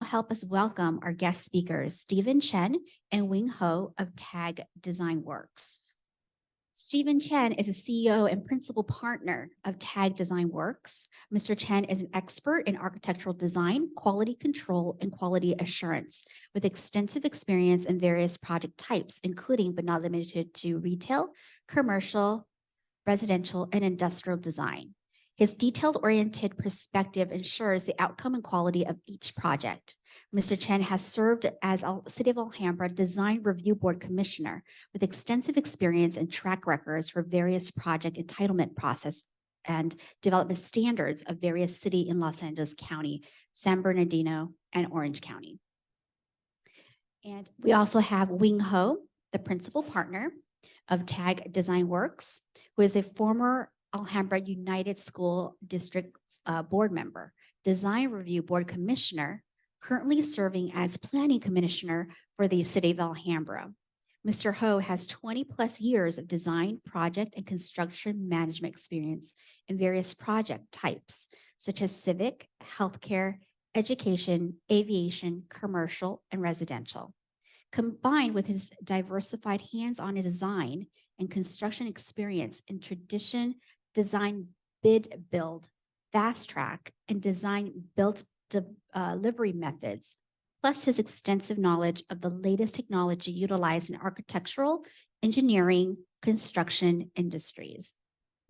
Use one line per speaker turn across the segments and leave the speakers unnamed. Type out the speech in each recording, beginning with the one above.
help us welcome our guest speakers, Stephen Chen and Wing Ho of TAG Design Works. Stephen Chen is a CEO and principal partner of TAG Design Works. Mr. Chen is an expert in architectural design, quality control, and quality assurance, with extensive experience in various project types, including but not limited to retail, commercial, residential, and industrial design. His detailed-oriented perspective ensures the outcome and quality of each project. Mr. Chen has served as a City of Alhambra Design Review Board Commissioner with extensive experience and track records for various project entitlement process and development standards of various cities in Los Angeles County, San Bernardino, and Orange County. And we also have Wing Ho, the principal partner of TAG Design Works, who is a former Alhambra United School District board member, Design Review Board Commissioner, currently serving as Planning Commissioner for the City of Alhambra. Mr. Ho has 20 plus years of design, project, and construction management experience in various project types, such as civic, healthcare, education, aviation, commercial, and residential. Combined with his diversified hands-on design and construction experience in tradition, design, bid, build, fast track, and design built delivery methods, plus his extensive knowledge of the latest technology utilized in architectural, engineering, construction industries.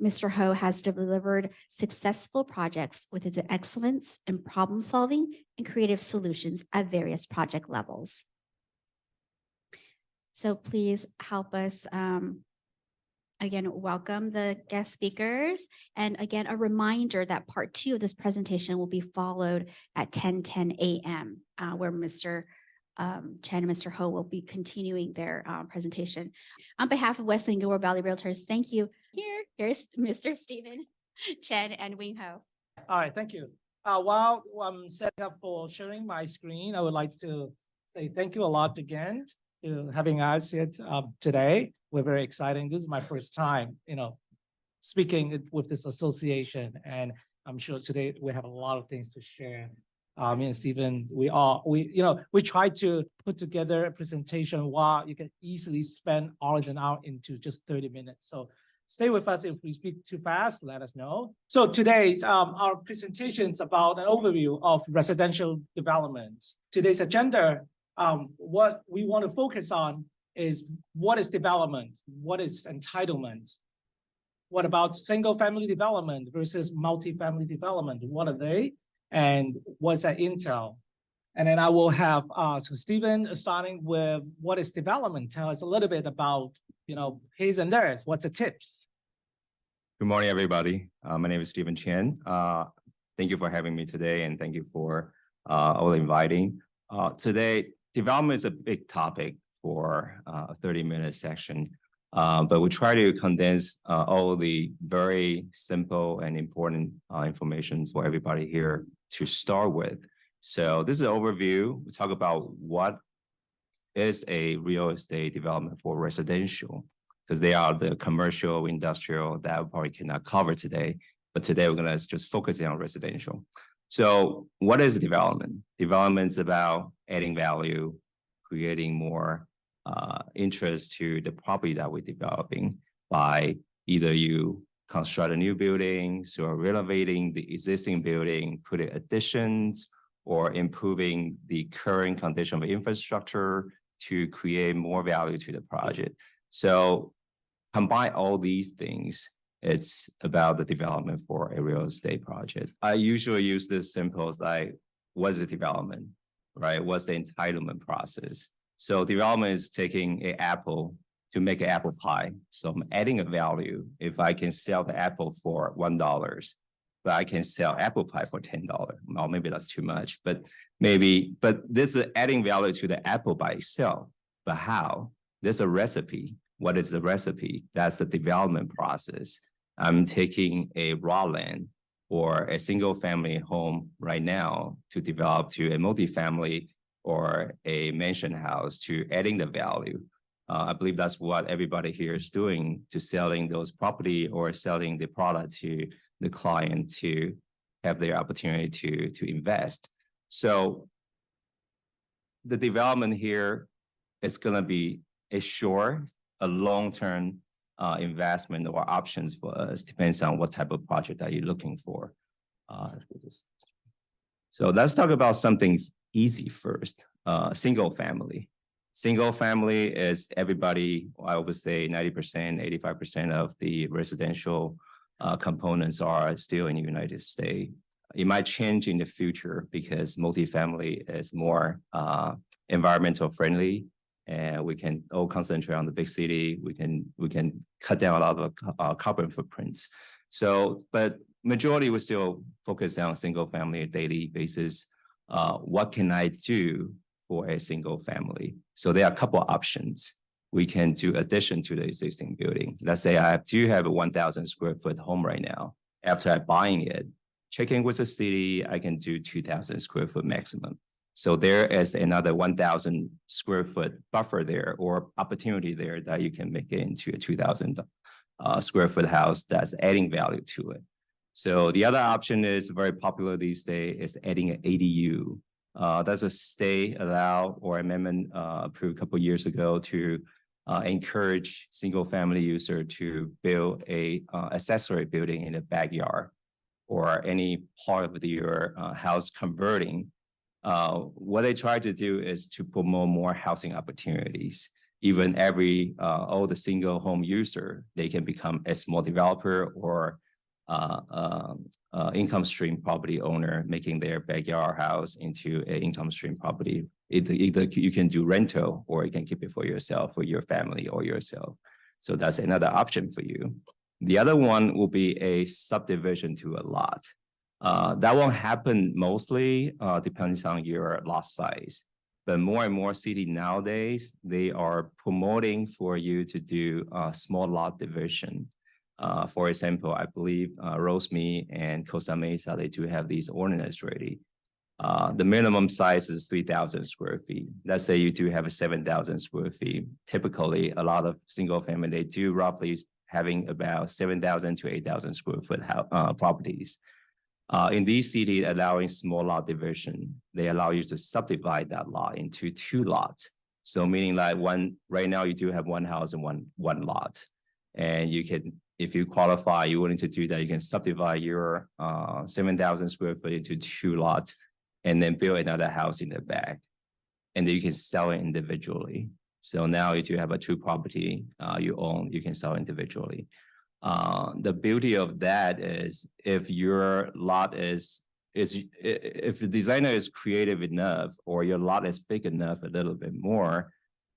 Mr. Ho has delivered successful projects with his excellence in problem solving and creative solutions at various project levels. So please help us again, welcome the guest speakers. And again, a reminder that part 2 of this presentation will be followed at 10:10 a.m., where Mr. Chen and Mr. Ho will be continuing their presentation. On behalf of Wesley and Gilroy Valley Realtors, thank you. Here's Mr. Stephen Chen and Wing Ho.
All right, thank you. While I'm setting up for sharing my screen, I would like to say thank you a lot again to having us here today. We're very excited. This is my first time, speaking with this association, and I'm sure today we have a lot of things to share. Me and Stephen, we try to put together a presentation while you can easily spend hours and hours into just 30 minutes. So stay with us. If we speak too fast, let us know. So today, our presentation is about an overview of residential development. Today's agenda, what we want to focus on is what is development, what is entitlement, what about single family development versus multi-family development, what are they, and what's that intel? And then I will have Stephen starting with what is development, tell us a little bit about, his and theirs, what's the tips?
Good morning, everybody. My name is Stephen Chen. Thank you for having me today, and thank you for all inviting. Today, development is a big topic for a 30-minute section, but we try to condense all the very simple and important information for everybody here to start with. So this is an overview. We talk about what is a real estate development for residential, because they are the commercial, industrial that we probably cannot cover today. But today we're going to just focus on residential. So what is development? Development is about adding value, creating more interest to the property that we're developing by either you construct a new buildings or renovating the existing building, putting additions, or improving the current condition of infrastructure to create more value to the project. So combine all these things, it's about the development for a real estate project. I usually use this simple as like, what's the development, right? What's the entitlement process? So development is taking an apple to make an apple pie. So I'm adding a value. If I can sell the apple for $1, but I can sell apple pie for $10. Well, maybe that's too much, but this is adding value to the apple by itself. But how? There's a recipe. What is the recipe? That's the development process. I'm taking a raw land or a single family home right now to develop to a multifamily or a mansion house to adding the value. I believe that's what everybody here is doing, to selling those property or selling the product to the client to have their opportunity to invest. So the development here is gonna be a short, a long-term investment or options for us, depends on what type of project that you're looking for. So let's talk about something easy first, single family. Single family is everybody, I would say 90%, 85% of the residential components are still in the United States. It might change in the future because multifamily is more environmental friendly, and we can all concentrate on the big city. We can cut down a lot of carbon footprints. So, but majority will still focus on single family daily basis. What can I do for a single family? So there are a couple of options. We can do addition to the existing building. Let's say I do have a 1,000 square foot home right now. After I buying it, checking with the city, I can do 2,000 square foot maximum. So there is another 1,000 square foot buffer there or opportunity there that you can make it into a 2,000 square foot house that's adding value to it. So the other option is very popular these days is adding an ADU. That's a state allow or amendment approved a couple of years ago to encourage single family user to build a accessory building in the backyard or any part of your house converting. What they try to do is to promote more housing opportunities. Even all the single home user, they can become a small developer or income stream property owner, making their backyard house into an income stream property. Either you can do rental or you can keep it for yourself, for your family or yourself. So that's another option for you. The other one will be a subdivision to a lot. That won't happen mostly, depends on your lot size. But more and more city nowadays, they are promoting for you to do a small lot division. For example, I believe Rosemead and Costa Mesa, they do have these ordinance ready. The minimum size is 3,000 square feet. Let's say you do have a 7,000 square feet. Typically, a lot of single family, they do roughly having about 7,000 to 8,000 square foot properties. In these cities, allowing small lot division, they allow you to subdivide that lot into 2 lots. So meaning like right now you do have one house and one lot. And you can, if you qualify, you're willing to do that, you can subdivide your 7,000 square foot into 2 lots and then build another house in the back. And then you can sell it individually. So now if you have a 2 property you own, you can sell individually. The beauty of that is if your lot if the designer is creative enough or your lot is big enough a little bit more,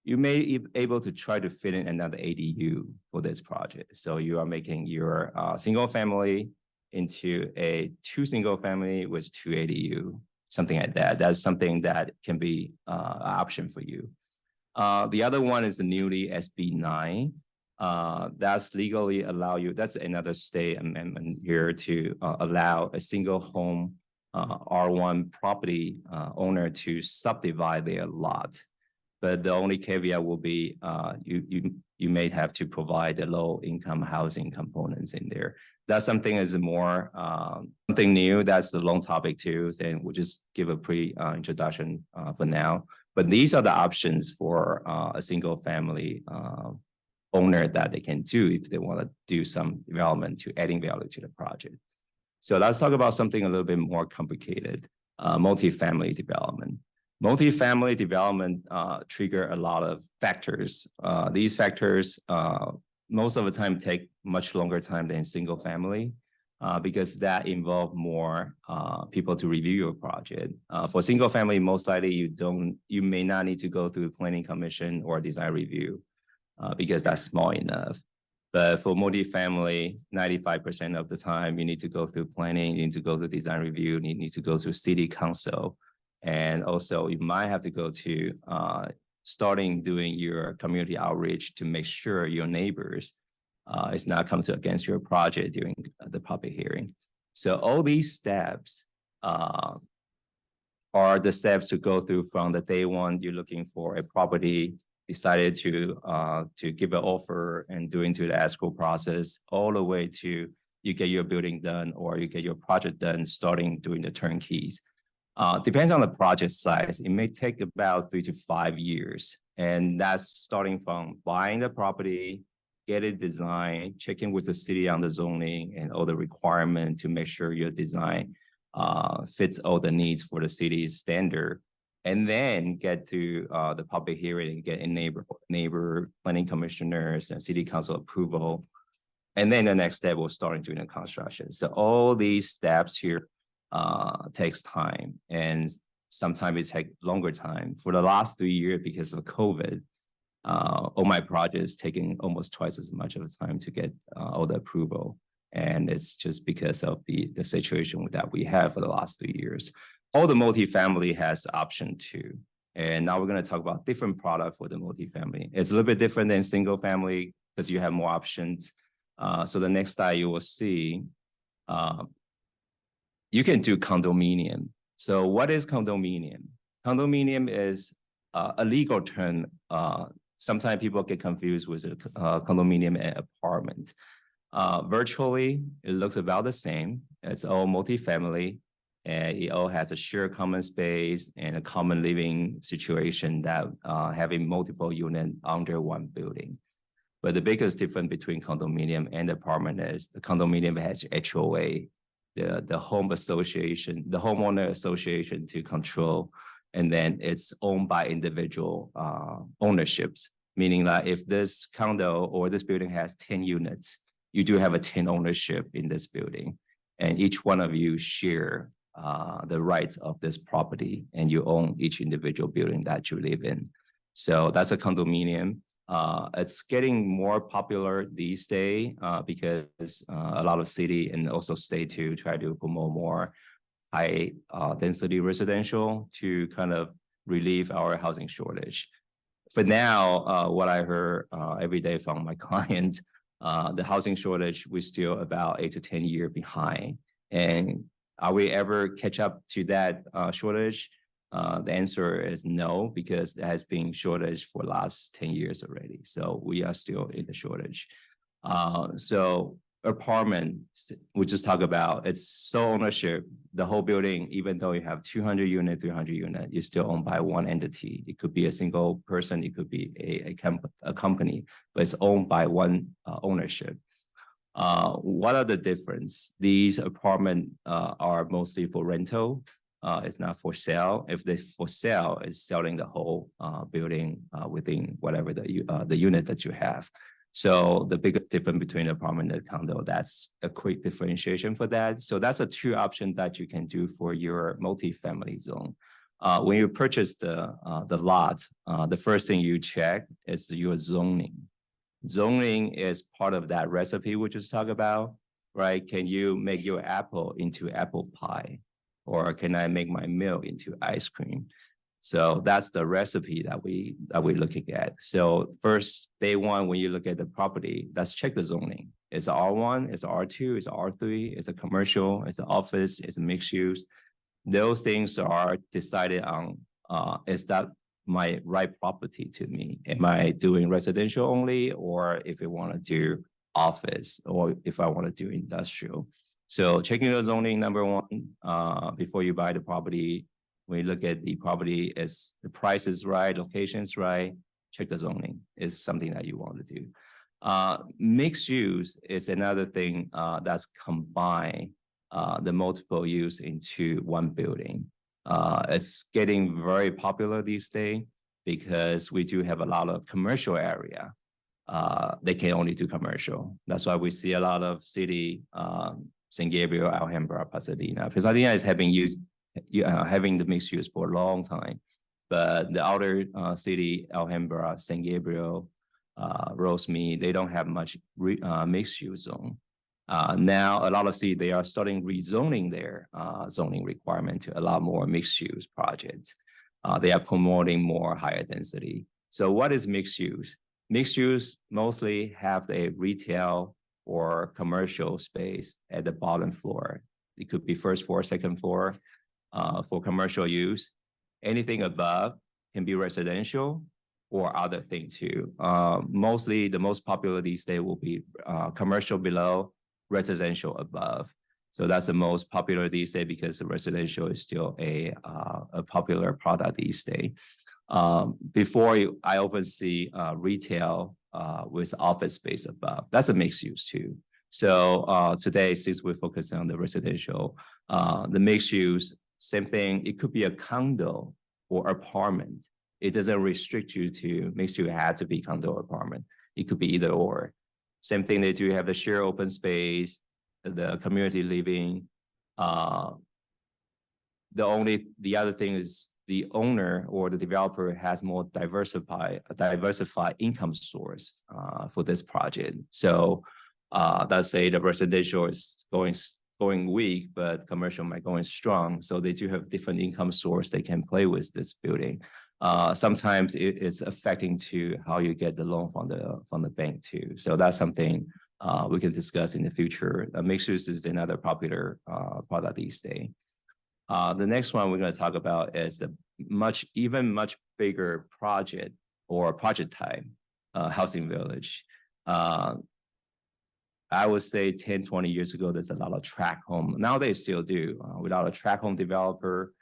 you may be able to try to fit in another ADU for this project. So you are making your single family into a 2 single family with 2 ADU, something like that. That's something that can be an option for you. The other one is the newly SB 9. That's legally allow you, that's another state amendment here to allow a single home R1 property owner to subdivide their lot. But the only caveat will be you may have to provide the low income housing components in there. That's something is more something new. That's the long topic too. Then we'll just give a introduction for now. But these are the options for a single family owner that they can do if they want to do some development to adding value to the project. So let's talk about something a little bit more complicated, multifamily development. Multifamily development trigger a lot of factors. These factors most of the time take much longer time than single family because that involve more people to review your project. For single family, most likely you may not need to go through planning commission or design review because that's small enough. But for multifamily, 95% of the time you need to go through planning, you need to go through design review, you need to go to city council. And also you might have to go to starting doing your community outreach to make sure your neighbors is not come to against your project during the public hearing. So all these steps are the steps to go through from the day one you're looking for a property, decided to give an offer and doing to the escrow process, all the way to you get your building done or you get your project done, starting doing the turnkeys. Depends on the project size. It may take about 3 to 5 years. And that's starting from buying the property, get it designed, checking with the city on the zoning and all the requirements to make sure your design fits all the needs for the city's standard. And then get to the public hearing and get a neighbor planning commissioners and city council approval. And then the next step will start doing the construction. So all these steps here takes time, and sometimes it takes longer time. For the last 3 years, because of COVID, all my projects taking almost twice as much of the time to get all the approval. And it's just because of the situation that we have for the last 3 years. All the multifamily has option too. And now we're going to talk about different product for the multifamily. It's a little bit different than single family because you have more options. So the next slide you will see, you can do condominium. So what is condominium? Condominium is a legal term. Sometimes people get confused with condominium and apartment. Virtually, it looks about the same. It's all multifamily, and it all has a shared common space and a common living situation that having multiple units under one building. But the biggest difference between condominium and apartment is the condominium has HOA, the home association, the homeowner association to control, and then it's owned by individual ownerships, meaning that if this condo or this building has 10 units, you do have a 10 ownership in this building, and each one of you share the rights of this property, and you own each individual building that you live in. So that's a condominium. It's getting more popular these days because a lot of city and also state to try to promote more high density residential to kind of relieve our housing shortage. For now, what I heard every day from my clients, the housing shortage, we're still about 8 to 10 years behind. And are we ever catch up to that shortage? The answer is no, because there has been shortage for the last 10 years already. So we are still in the shortage. So apartment, we just talk about, it's sole ownership, the whole building, even though you have 200 unit, 300 unit, you're still owned by one entity. It could be a single person, it could be a company, but it's owned by one ownership. What are the difference? These apartments are mostly for rental. It's not for sale. If they for sale, it's selling the whole building within whatever the unit that you have. So the biggest difference between apartment and condo, that's a quick differentiation for that. So that's a two option that you can do for your multifamily zone. When you purchase the lot, the first thing you check is your zoning. Zoning is part of that recipe we just talked about, right? Can you make your apple into apple pie? Or can I make my milk into ice cream? So that's the recipe that we're looking at. So first, day one, when you look at the property, let's check the zoning. It's R1, it's R2, it's R3, it's a commercial, it's an office, it's a mixed use. Those things are decided on, is that my right property to me? Am I doing residential only, or if I want to do office, or if I want to do industrial? So checking the zoning, number one, before you buy the property, when you look at the property, is the price is right, location is right, check the zoning is something that you want to do. Mixed use is another thing that's combine the multiple use into one building. It's getting very popular these days because we do have a lot of commercial area. They can only do commercial. That's why we see a lot of city, San Gabriel, Alhambra, Pasadena. Pasadena is having the mixed use for a long time, but the outer city, Alhambra, San Gabriel, Rosemead, they don't have much mixed use zone. Now, a lot of cities, they are starting rezoning their zoning requirement to allow more mixed use projects. They are promoting more higher density. So what is mixed use? Mixed use mostly have a retail or commercial space at the bottom floor. It could be first floor, second floor for commercial use. Anything above can be residential or other thing too. Mostly the most popular these days will be commercial below, residential above. So that's the most popular these days because the residential is still a popular product these days. Before I often see retail with office space above. That's a mixed use too. So today, since we're focusing on the residential, the mixed use, same thing. It could be a condo or apartment. It doesn't restrict you to mixed use. It had to be condo or apartment. It could be either or. Same thing. They do have the shared open space, the community living. The other thing is the owner or the developer has more diversified income source for this project. So let's say the residential is going weak, but commercial might going strong. So they do have different income source they can play with this building. Sometimes it's affecting to how you get the loan from the bank too. So that's something we can discuss in the future. Mixed use is another popular product these days. The next one we're going to talk about is a much bigger project or project type, housing village. I would say 10, 20 years ago, there's a lot of tract home. Now they still do. Without a tract home developer,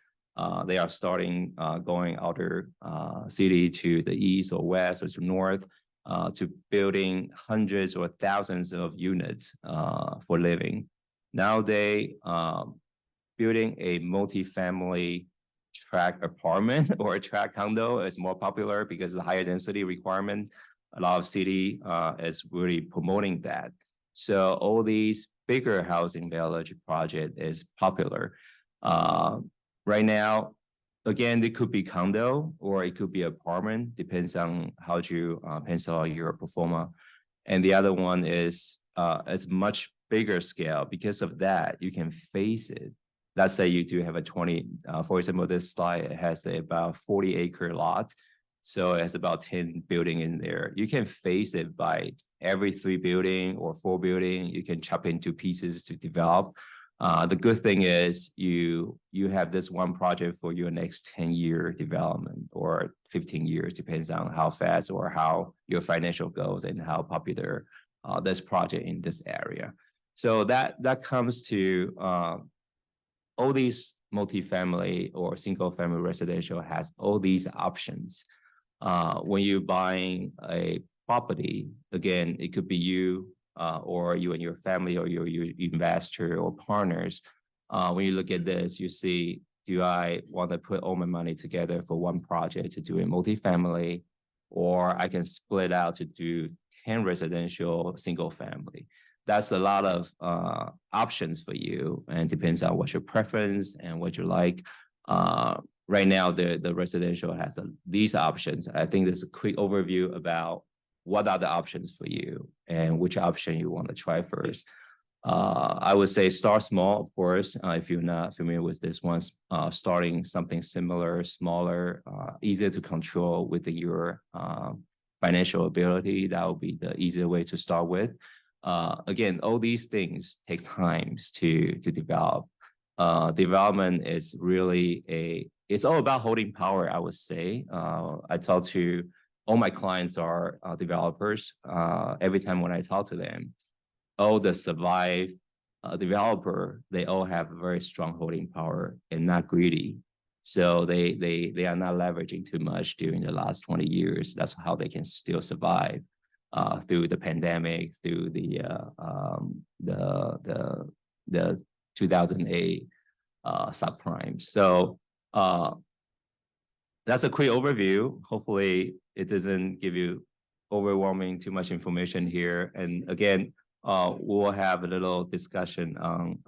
they are starting going outer city to the east or west or to north to building hundreds or thousands of units for living. Nowadays, building a multifamily tract apartment or a tract condo is more popular because of the higher density requirement. A lot of city is really promoting that. So all these bigger housing village project is popular. Right now, again, it could be condo or it could be apartment, depends on how you pencil your pro forma. And the other one is it's much bigger scale. Because of that, you can face it. Let's say you do have a 20, for example, this slide, it has about 40-acre lot. So it has about 10 building in there. You can face it by every 3 building or 4 building. You can chop into pieces to develop. The good thing is you have this one project for your next 10-year development or 15 years, depends on how fast or how your financial goes and how popular this project in this area. So that comes to all these multifamily or single family residential has all these options. When you're buying a property, again, it could be you or you and your family or your investor or partners. When you look at this, you see, do I want to put all my money together for one project to do a multifamily, or I can split out to do 10 residential single family? That's a lot of options for you, and depends on what your preference and what you like. Right now, the residential has these options. I think there's a quick overview about what are the options for you and which option you want to try first. I would say start small, of course, if you're not familiar with this one, starting something similar, smaller, easier to control within your financial ability. That would be the easier way to start with. Again, all these things take time to develop. Development is really it's all about holding power, I would say. I talk to all my clients are developers. Every time when I talk to them, all the survived developer, they all have very strong holding power and not greedy. So they are not leveraging too much during the last 20 years. That's how they can still survive through the pandemic, through the 2008 subprime. So that's a quick overview. Hopefully it doesn't give you overwhelming too much information here. And again, we'll have a little discussion on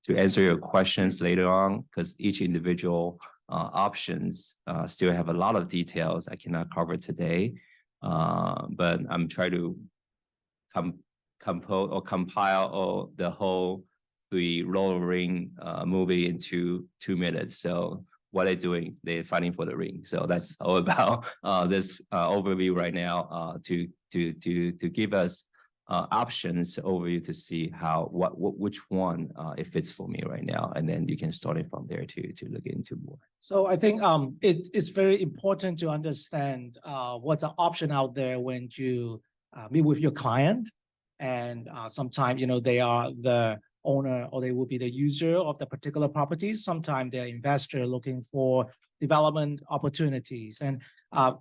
to answer your questions later on, because each individual options still have a lot of details I cannot cover today. But I'm trying to compile the whole Lord of the Ring movie into 2 minutes. So what they're doing, they're fighting for the ring. So that's all about this overview right now to give us options overview to see which one it fits for me right now, and then you can start it from there to look into more.
So I think it's very important to understand what's the option out there when you meet with your client, and sometimes they are the owner or they will be the user of the particular properties. Sometimes they're investor looking for development opportunities. And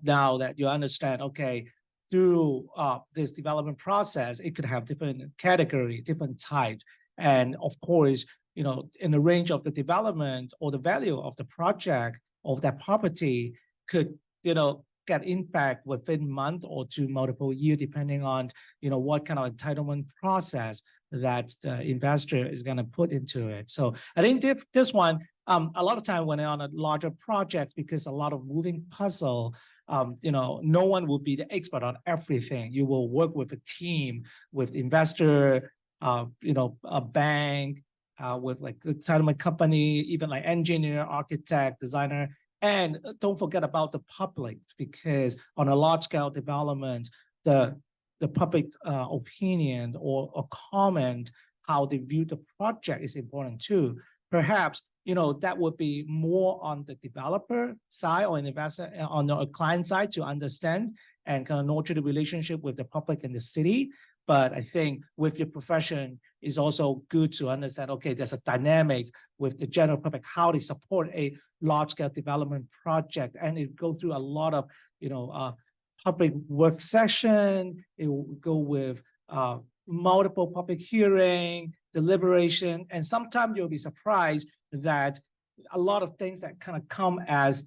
now that you understand, okay, through this development process, it could have different category, different types. And of course, in the range of the development or the value of the project of that property could, get impact within month or to multiple years, depending on, what kind of entitlement process that the investor is going to put into it. So I think this one, a lot of time when they're on a larger projects, because a lot of moving puzzle, no one will be the expert on everything. You will work with a team, with investor, a bank, with like the entitlement company, even like engineer, architect, designer. And don't forget about the public, because on a large scale development, the public opinion or comment, how they view the project is important too. Perhaps, that would be more on the developer side or an investor on the client side to understand and kind of nurture the relationship with the public and the city. But I think with your profession, it's also good to understand, okay, there's a dynamic with the general public, how they support a large-scale development project. And it go through a lot of, public work session. It will go with multiple public hearing, deliberation. And sometimes you'll be surprised that a lot of things that kind of come as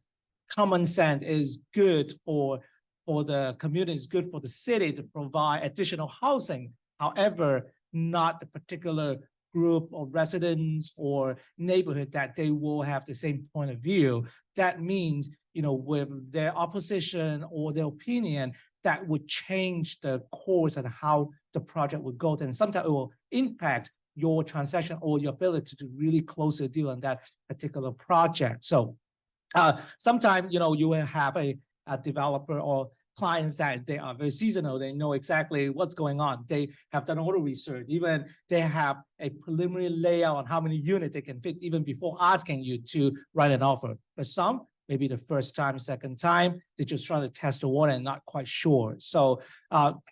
common sense is good for the community, is good for the city to provide additional housing. However, not the particular group of residents or neighborhood that they will have the same point of view. That means, with their opposition or their opinion, that would change the course and how the project would go. And sometimes it will impact your transaction or your ability to really close a deal on that particular project. So sometimes, you will have a developer or clients that they are very seasonal. They know exactly what's going on. They have done all the research. Even they have a preliminary layout on how many units they can fit even before asking you to write an offer. But some, maybe the first time, second time, they're just trying to test the water and not quite sure. So,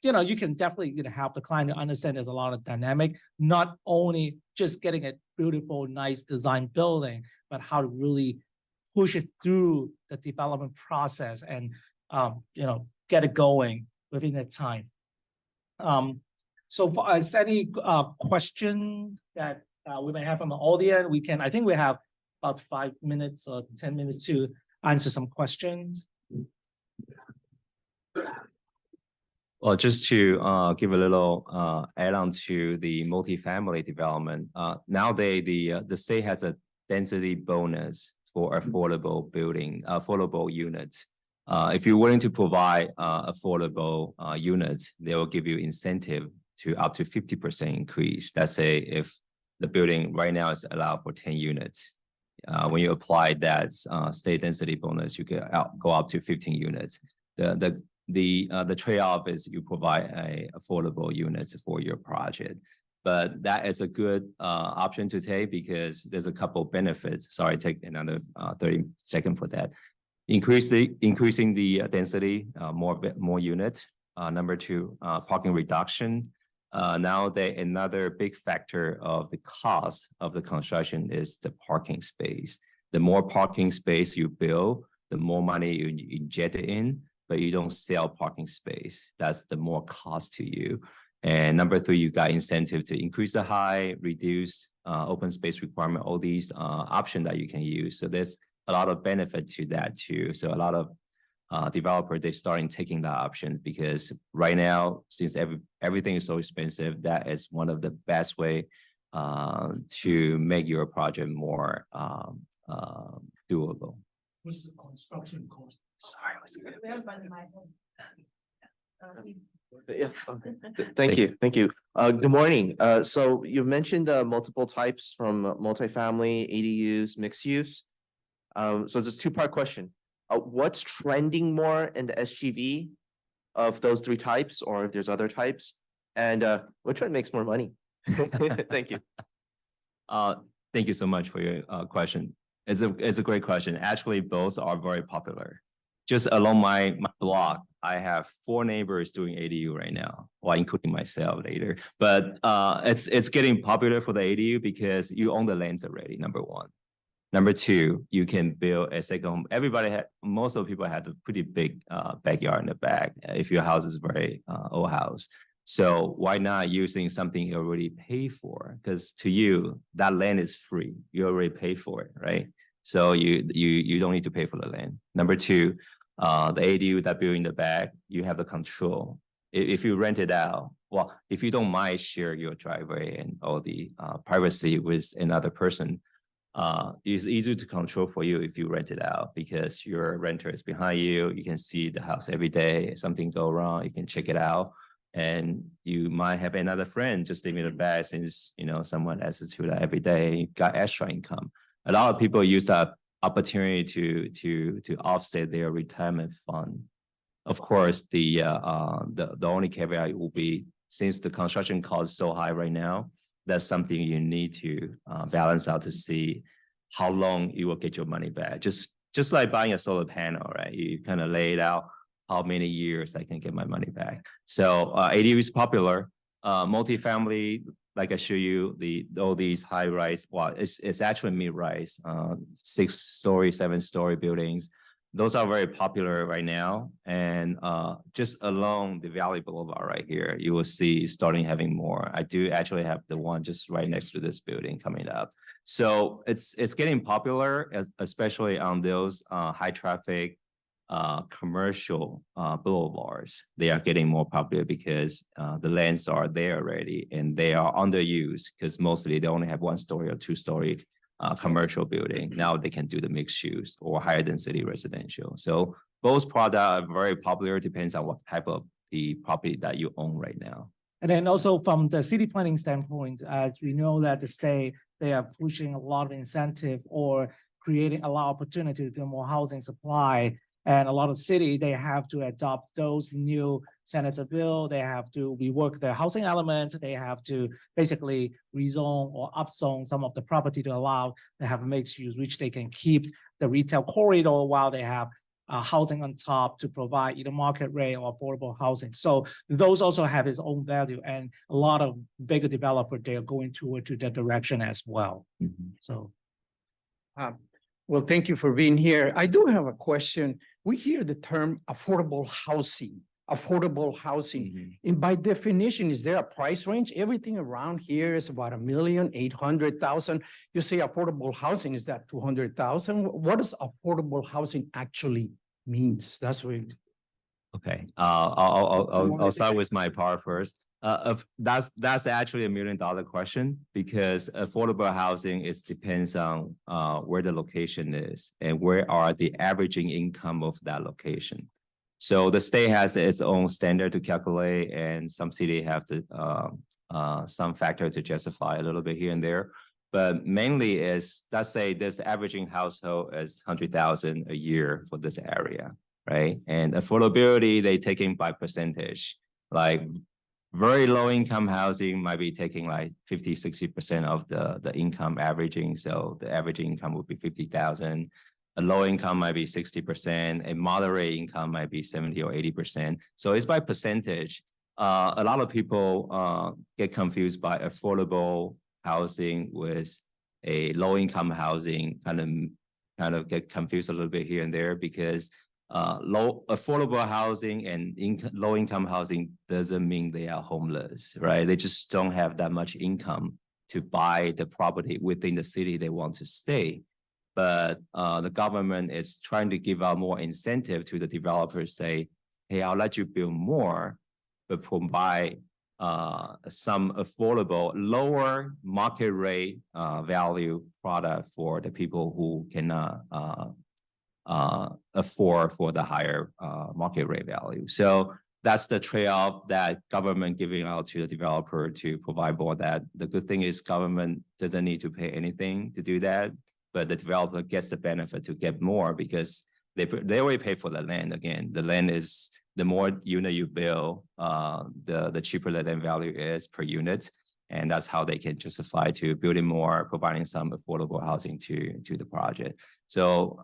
you can definitely help the client to understand there's a lot of dynamic, not only just getting a beautiful, nice design building, but how to really push it through the development process and, get it going within that time. So for us, any question that we may have from the audience, I think we have about 5 minutes or 10 minutes to answer some questions.
Well, just to give a little add-on to the multifamily development, nowadays the state has a density bonus for affordable units. If you're willing to provide affordable units, they will give you incentive to up to 50% increase. Let's say if the building right now is allowed for 10 units. When you apply that state density bonus, you can go up to 15 units. The trade-off is you provide affordable units for your project. But that is a good option to take because there's a couple benefits. Sorry, take another 30 seconds for that. Increasing the density, more units. Number two, parking reduction. Nowadays, another big factor of the cost of the construction is the parking space. The more parking space you build, the more money you inject in, but you don't sell parking space. That's the more cost to you. And number three, you got incentive to increase the height, reduce open space requirement, all these options that you can use. So there's a lot of benefit to that too. So a lot of developers, they're starting taking that option because right now, since everything is so expensive, that is one of the best way to make your project more doable.
What's the construction cost?
Sorry,
Yeah. Thank you. Good morning. So you mentioned multiple types from multifamily, ADUs, mixed use. So it's a two-part question. What's trending more in the SGV of those three types, or if there's other types? And which one makes more money? Thank you.
Thank you so much for your question. It's a great question. Actually, both are very popular. Just along my block, I have 4 neighbors doing ADU right now, well, including myself later. But it's getting popular for the ADU because you own the lands already, number one. Number two, you can build a second home. Most of the people have a pretty big backyard in the back if your house is very old house. So why not using something you already pay for? Because to you, that land is free. You already pay for it, right? So you don't need to pay for the land. Number two, the ADU that built in the back, you have the control. If you rent it out, well, if you don't mind share your driveway and all the privacy with another person, it's easier to control for you if you rent it out because your renter is behind you. You can see the house every day. If something go wrong, you can check it out. And you might have another friend just living in the back since someone access to that every day, got extra income. A lot of people use that opportunity to offset their retirement fund. Of course, the only caveat will be since the construction cost is so high right now, that's something you need to balance out to see how long you will get your money back. Just like buying a solar panel, right? You kind of lay it out how many years I can get my money back. So ADU is popular. Multifamily, like I show you, all these high rise. Well, it's actually mid rise, 6-story, 7-story buildings. Those are very popular right now. And just along the Valley Boulevard right here, you will see starting having more. I do actually have the one just right next to this building coming up. So it's getting popular, especially on those high traffic commercial boulevards. They are getting more popular because the lands are there already and they are underused because mostly they only have 1-story or 2-story commercial building. Now they can do the mixed use or higher density residential. So both products are very popular, depends on what type of the property that you own right now.
And then also from the city planning standpoint, we know that the state, they are pushing a lot of incentive or creating a lot of opportunity to do more housing supply. And a lot of city, they have to adopt those new Senator bill. They have to rework their housing elements. They have to basically rezone or upzone some of the property to allow to have mixed use, which they can keep the retail corridor while they have housing on top to provide either market rate or affordable housing. So those also have its own value, and a lot of bigger developers, they are going to that direction as well.
Mm-hmm.
So.
Well, thank you for being here. I do have a question. We hear the term affordable housing. And by definition, is there a price range? Everything around here is about 1,800,000. You say affordable housing, is that 200,000? What does affordable housing actually means? That's what.
Okay, I'll start with my part first. That's actually $1 million question because affordable housing depends on where the location is and where are the averaging income of that location. So the state has its own standard to calculate, and some city have to some factor to justify a little bit here and there. But mainly is, let's say this averaging household is 100,000 a year for this area, right? And affordability, they taking by percentage. Like very low income housing might be taking like 50-60% of the income averaging. So the average income would be 50,000. A low income might be 60%, a moderate income might be 70 or 80%. So it's by percentage. A lot of people get confused by affordable housing with a low income housing, kind of get confused a little bit here and there because affordable housing and low income housing doesn't mean they are homeless, right? They just don't have that much income to buy the property within the city they want to stay. But the government is trying to give out more incentive to the developers, say, hey, I'll let you build more, but provide some affordable, lower market rate value product for the people who cannot afford for the higher market rate value. So that's the trade-off that government giving out to the developer to provide more that. The good thing is government doesn't need to pay anything to do that, but the developer gets the benefit to get more because they already pay for the land. Again, the land is, the more unit you build, the cheaper the land value is per unit. And that's how they can justify to building more, providing some affordable housing to the project. So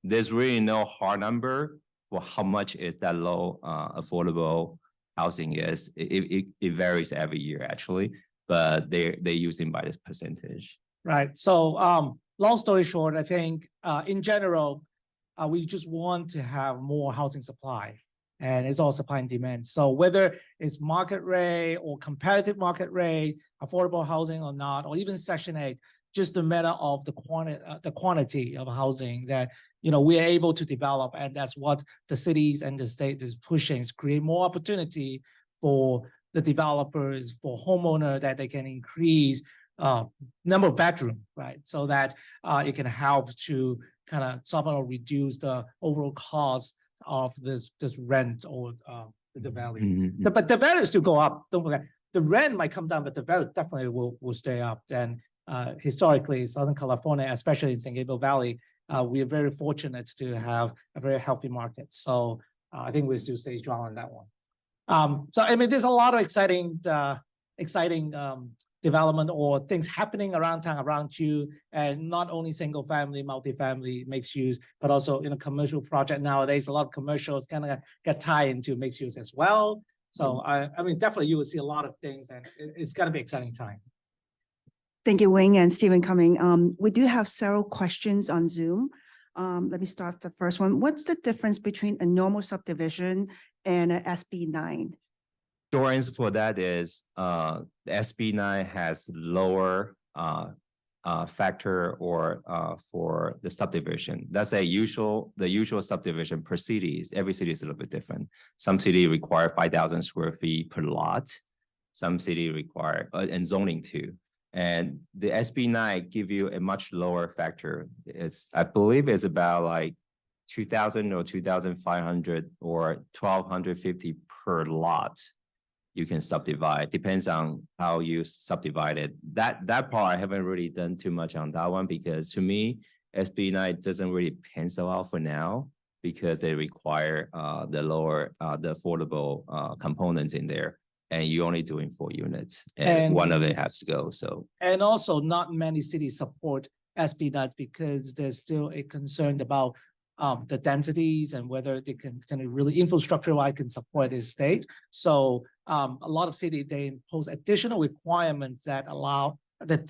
there's really no hard number for how much is that low affordable housing is, it varies every year actually, but they're using by this percentage.
Right. So long story short, I think in general, we just want to have more housing supply, and it's all supply and demand. So whether it's market rate or competitive market rate, affordable housing or not, or even Section 8, just a matter of the quantity of housing that we are able to develop, and that's what the cities and the state is pushing, is create more opportunity for the developers, for homeowner, that they can increase number of bedroom, right? So that it can help to kind of somehow reduce the overall cost of this rent or the value.
Mhm.
But the value still go up. Don't forget, the rent might come down, but the value definitely will stay up. And historically, Southern California, especially in San Gabriel Valley, we are very fortunate to have a very healthy market. So I think we still stay strong on that one. So I mean, there's a lot of exciting development or things happening around town, around you, and not only single family, multifamily, mixed use, but also in a commercial project nowadays. A lot of commercials kind of get tied into mixed use as well. So I mean, definitely you will see a lot of things, and it's going to be an exciting time.
Thank you, Wing and Stephen coming. We do have several questions on Zoom. Let me start the first one. What's the difference between a normal subdivision and an SB9?
Short answer for that is the SB9 has lower factor or for the subdivision. That's the usual subdivision per city. Every city is a little bit different. Some city require 5,000 square feet per lot. Some city require and zoning too. And the SB9 give you a much lower factor. I believe it's about like 2,000 or 2,500 or 1,250 per lot. You can subdivide, depends on how you subdivide it. That part I haven't really done too much on that one, because to me, SB9 doesn't really pencil out for now, because they require the lower, the affordable components in there. And you're only doing 4 units, and one of it has to go. So, and
also not many cities support SB9 because there's still a concern about the densities and whether they can really infrastructure-wise can support this state. So a lot of cities, they impose additional requirements that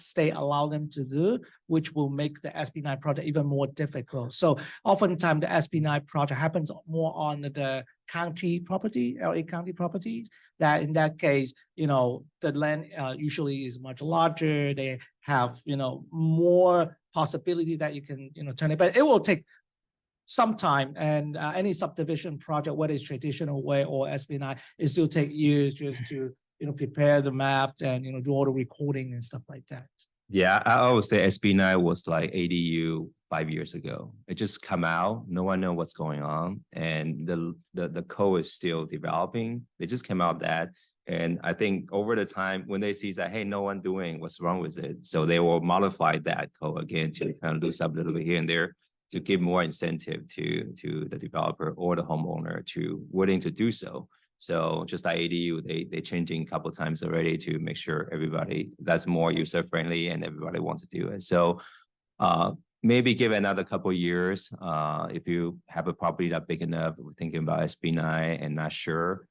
state allow them to do, which will make the SB9 project even more difficult. So oftentimes the SB9 project happens more on the county property, LA County properties, that in that case, the land usually is much larger. They have, more possibility that you can, turn it, but it will take some time, and any subdivision project, whether it's traditional way or SB9, it still take years just to prepare the maps and do all the recording and stuff like that.
Yeah, I always say SB9 was like ADU 5 years ago. It just come out, no one know what's going on, and the code is still developing. They just came out that, and I think over the time when they see that, hey, no one doing, what's wrong with it, so they will modify that code again to kind of do something a little bit here and there, to give more incentive to the developer or the homeowner to willing to do so. So just like ADU, they changing a couple of times already to make sure everybody that's more user friendly and everybody wants to do it. So maybe give it another couple of years. If you have a property that big enough, we're thinking about SB9 and not sure,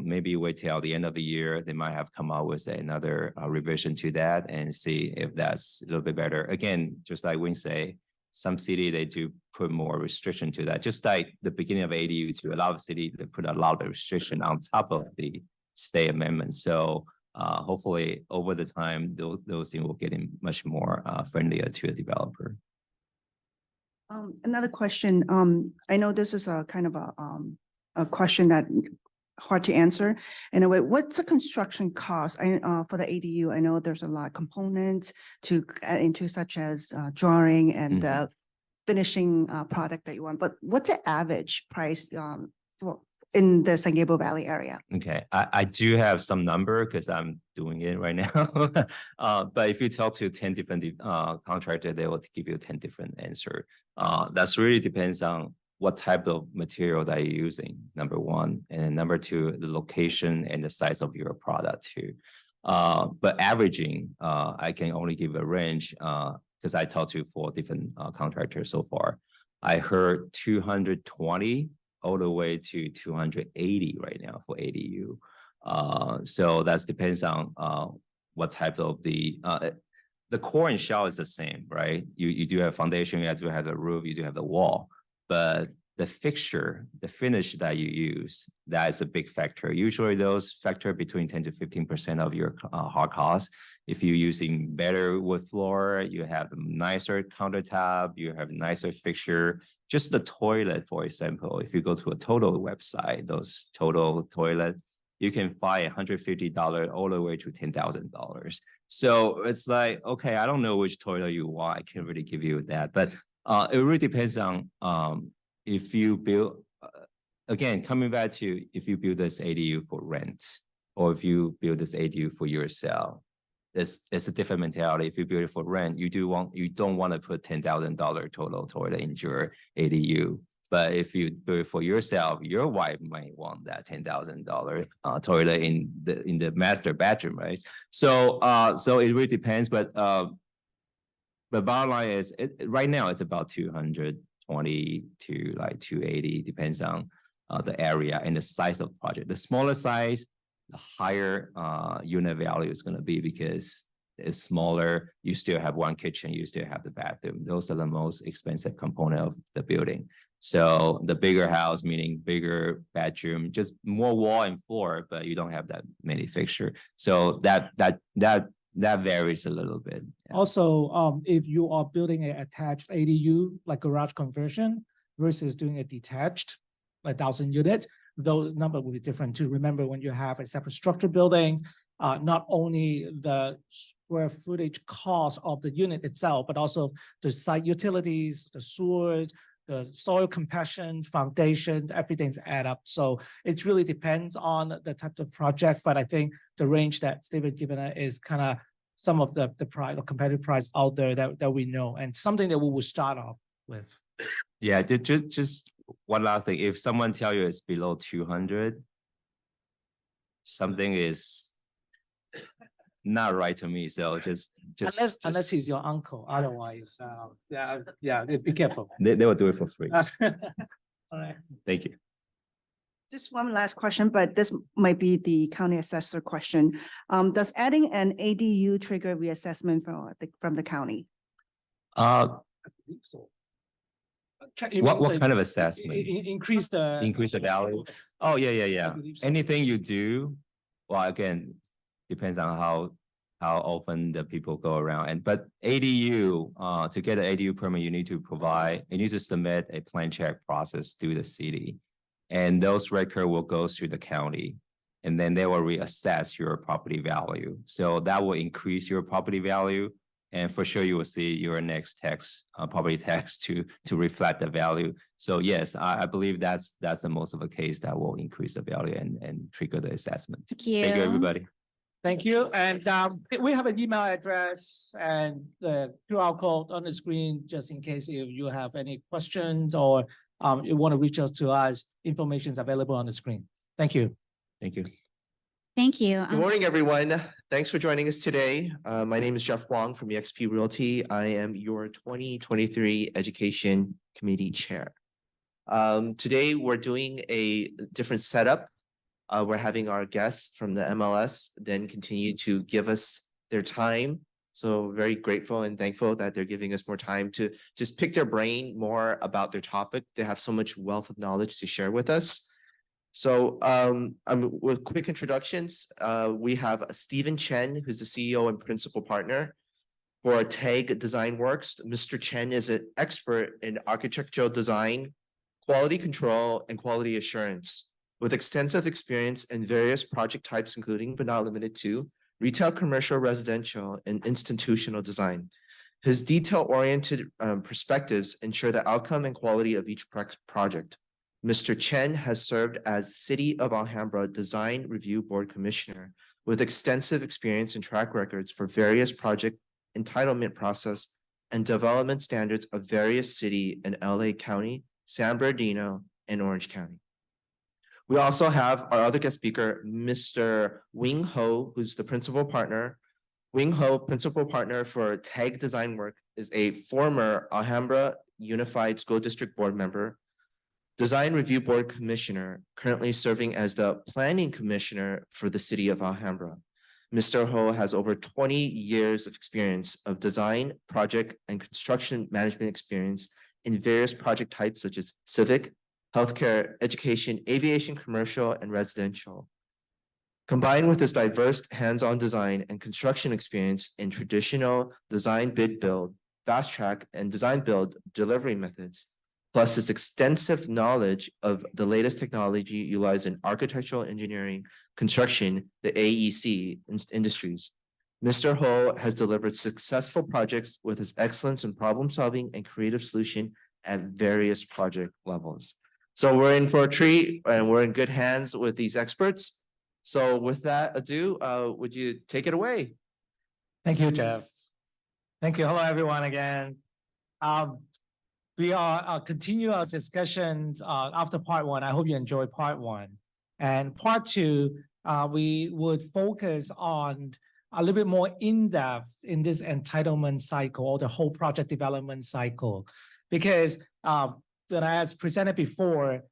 maybe wait till the end of the year. They might have come out with another revision to that and see if that's a little bit better. Again, just like Wing say, some city, they do put more restriction to that. Just like the beginning of ADU, to a lot of city, they put a lot of restriction on top of the state amendment. So hopefully over the time, those things will get in much more friendlier to a developer.
Another question. I know this is a kind of a question that hard to answer in a way. What's the construction cost for the ADU? I know there's a lot of components to add into, such as drawing and the finishing product that you want. But what's the average price in the San Gabriel Valley area?
Okay, I do have some number because I'm doing it right now. But if you talk to 10 different contractors, they will give you 10 different answers. That's really depends on what type of material that you're using, number one, and number two, the location and the size of your product too. But averaging, I can only give a range because I talked to 4 different contractors so far. I heard 220 all the way to 280 right now for ADU. So that depends on what type of the core and shell is the same, right? You do have foundation, you do have the roof, you do have the wall, but the fixture, the finish that you use, that is a big factor. Usually those factor between 10 to 15% of your hard cost. If you're using better wood floor, you have nicer countertop, you have nicer fixture. Just the toilet, for example, if you go to a Total website, those Total toilet, you can buy $150 all the way to $10,000. So it's like, okay, I don't know which toilet you want. I can't really give you that, but it really depends on if you build, again, coming back to if you build this ADU for rent or if you build this ADU for yourself, it's a different mentality. If you build it for rent, you don't want to put $10,000 total toilet in your ADU. But if you do it for yourself, your wife might want that $10,000 toilet in the master bedroom, right? So it really depends. But bottom line is, right now it's about 220 to like 280, depends on the area and the size of the project. The smaller size, the higher unit value is going to be because it's smaller. You still have one kitchen, you still have the bathroom. Those are the most expensive component of the building. So the bigger house, meaning bigger bedroom, just more wall and floor, but you don't have that many fixture. So that varies a little bit. Yeah.
Also, if you are building an attached ADU, like garage conversion, versus doing a detached, like 1,000 unit, those number will be different too. Remember, when you have a separate structure buildings, not only the square footage cost of the unit itself, but also the site utilities, the sewers, the soil compaction, foundations, everything's add up. So it really depends on the type of project, but I think the range that Steven given is kind of some of the price or competitive price out there that we know, and something that we will start off with.
Yeah, just one last thing. If someone tell you it's below 200, something is not right to me. So just
unless he's your uncle, otherwise, yeah, be careful.
They will do it for free.
All right.
Thank you.
Just one last question, but this might be the county assessor question. Does adding an ADU trigger reassessment from the county?
What
So
kind of assessment?
Increase the
value? Oh, yeah.
I believe so.
Anything you do, well, again, depends on how often the people go around. But ADU, to get an ADU permit, you need to submit a plan check process through the city. And those records will go through the county, and then they will reassess your property value. So that will increase your property value. And for sure, you will see your next tax, property tax to reflect the value. So yes, I believe that's the most of a case that will increase the value and trigger the assessment.
Thank you.
Thank you, everybody.
Thank you. And we have an email address and the QR code on the screen, just in case if you have any questions or you want to reach out to us, information is available on the screen. Thank you.
Thank you.
Thank you.
Good morning, everyone. Thanks for joining us today. My name is Jeff Huang from eXp Realty. I am your 2023 Education Committee Chair. Today, we're doing a different setup. We're having our guests from the MLS then continue to give us their time. So very grateful and thankful that they're giving us more time to just pick their brain more about their topic. They have so much wealth of knowledge to share with us. So with quick introductions, we have Steven Chen, who's the CEO and principal partner for TAG Design Works. Mr. Chen is an expert in architectural design, quality control, and quality assurance, with extensive experience in various project types, including but not limited to retail, commercial, residential, and institutional design. His detail-oriented perspectives ensure the outcome and quality of each project. Mr. Chen has served as City of Alhambra Design Review Board Commissioner with extensive experience and track records for various project entitlement process and development standards of various city and LA County, San Bernardino, and Orange County. We also have our other guest speaker, Mr. Wing Ho, who's the principal partner. Wing Ho, principal partner for TAG Design Work, is a former Alhambra Unified School District board member, Design Review Board Commissioner, currently serving as the Planning Commissioner for the City of Alhambra. Mr. Ho has over 20 years of experience of design, project, and construction management experience in various project types such as civic, healthcare, education, aviation, commercial, and residential. Combined with his diverse hands-on design and construction experience in traditional design bid build, fast track, and design build delivery methods, plus his extensive knowledge of the latest technology utilized in architectural engineering, construction, the AEC industries. Mr. Ho has delivered successful projects with his excellence in problem solving and creative solution at various project levels. So we're in for a treat and we're in good hands with these experts. So with that ado, would you take it away?
Thank you, Jeff. Thank you. Hello, everyone again. We are continue our discussions after part one. I hope you enjoyed part one. And part two, we would focus on a little bit more in depth in this entitlement cycle or the whole project development cycle. Because as presented before,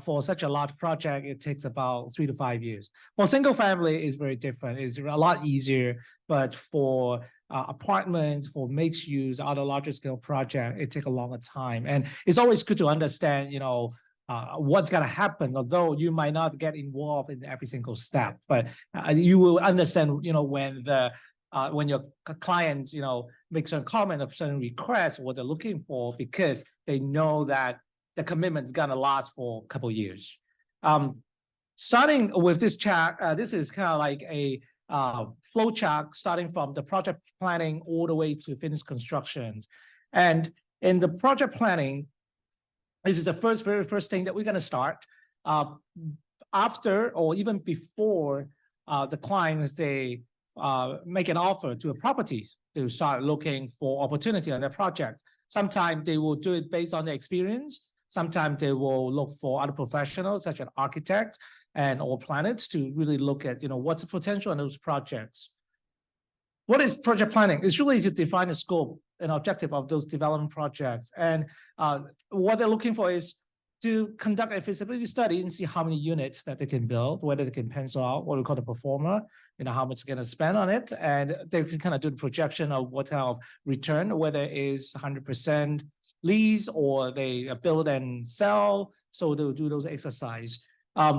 for such a large project, it takes about 3 to 5 years. For single family, it's very different. It's a lot easier, but for apartments, for mixed use, other larger scale project, it takes a longer time. And it's always good to understand, what's going to happen, although you might not get involved in every single step, but you will understand, when your clients, make certain comment of certain requests, what they're looking for, because they know that the commitment is going to last for a couple of years. Starting with this chart, this is kind of like a flow chart starting from the project planning all the way to finished constructions. And in the project planning, this is the very first thing that we're going to start. After or even before the clients, they make an offer to a properties to start looking for opportunity on their project. Sometimes they will do it based on their experience. Sometimes they will look for other professionals such as architects or planners to really look at, what's the potential in those projects. What is project planning? It's really to define the scope and objective of those development projects. And what they're looking for is to conduct a feasibility study and see how many units that they can build, whether they can pencil out what we call the performer, how much they're going to spend on it. And they can kind of do the projection of what kind of return, whether it is 100% lease or they build and sell. So they'll do those exercises.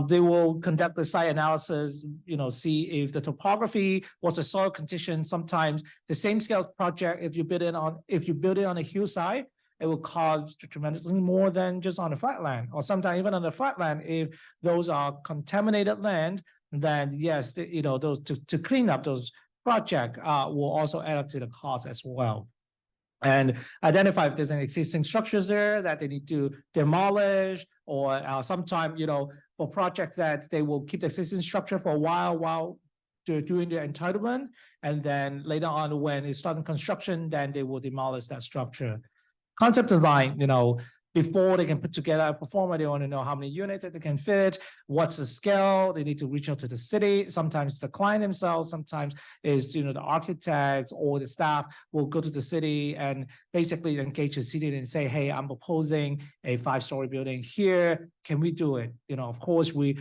They will conduct the site analysis, see if the topography, what's the soil condition. Sometimes the same scale project, if you build it on a hillside, it will cost tremendously more than just on the flatland. Or sometimes even on the flatland, if those are contaminated land, then yes, those to clean up those projects will also add up to the cost as well. And identify if there's any existing structures there that they need to demolish, or sometimes, for projects that they will keep the existing structure for a while to doing the entitlement. And then later on, when it's starting construction, then they will demolish that structure. Concept design, before they can put together a performer, they want to know how many units that they can fit, what's the scale, they need to reach out to the city. Sometimes the client themselves, sometimes is, the architect or the staff will go to the city and basically engage the city and say, hey, I'm proposing a 5-story building here. Can we do it? Of course, we,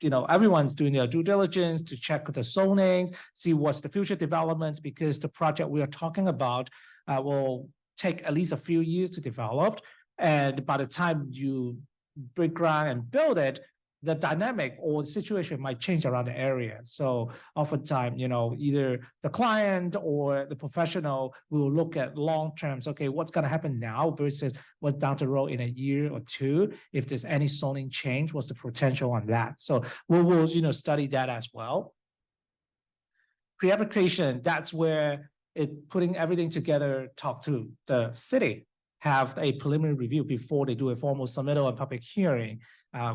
everyone's doing their due diligence to check the zonings, see what's the future developments, because the project we are talking about will take at least a few years to develop. And by the time you break ground and build it, the dynamic or the situation might change around the area. So oftentimes, either the client or the professional will look at long terms. Okay, what's going to happen now versus what's down the road in a year or two? If there's any zoning change, what's the potential on that? So we will, study that as well. Pre-application, that's where putting everything together, talk to the city, have a preliminary review before they do a formal submittal and public hearing.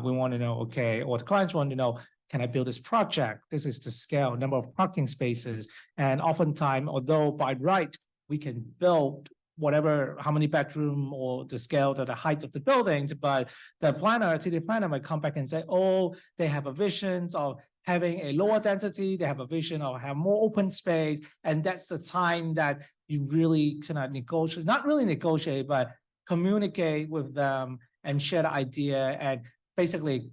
We want to know, okay, or the clients want to know, can I build this project? This is the scale, number of parking spaces. And oftentimes, although by right, we can build how many bedroom or the scale to the height of the buildings, but the city planner might come back and say, oh, they have a vision of having a lower density, they have a vision of have more open space. And that's the time that you really cannot negotiate, not really negotiate, but communicate with them and share the idea and basically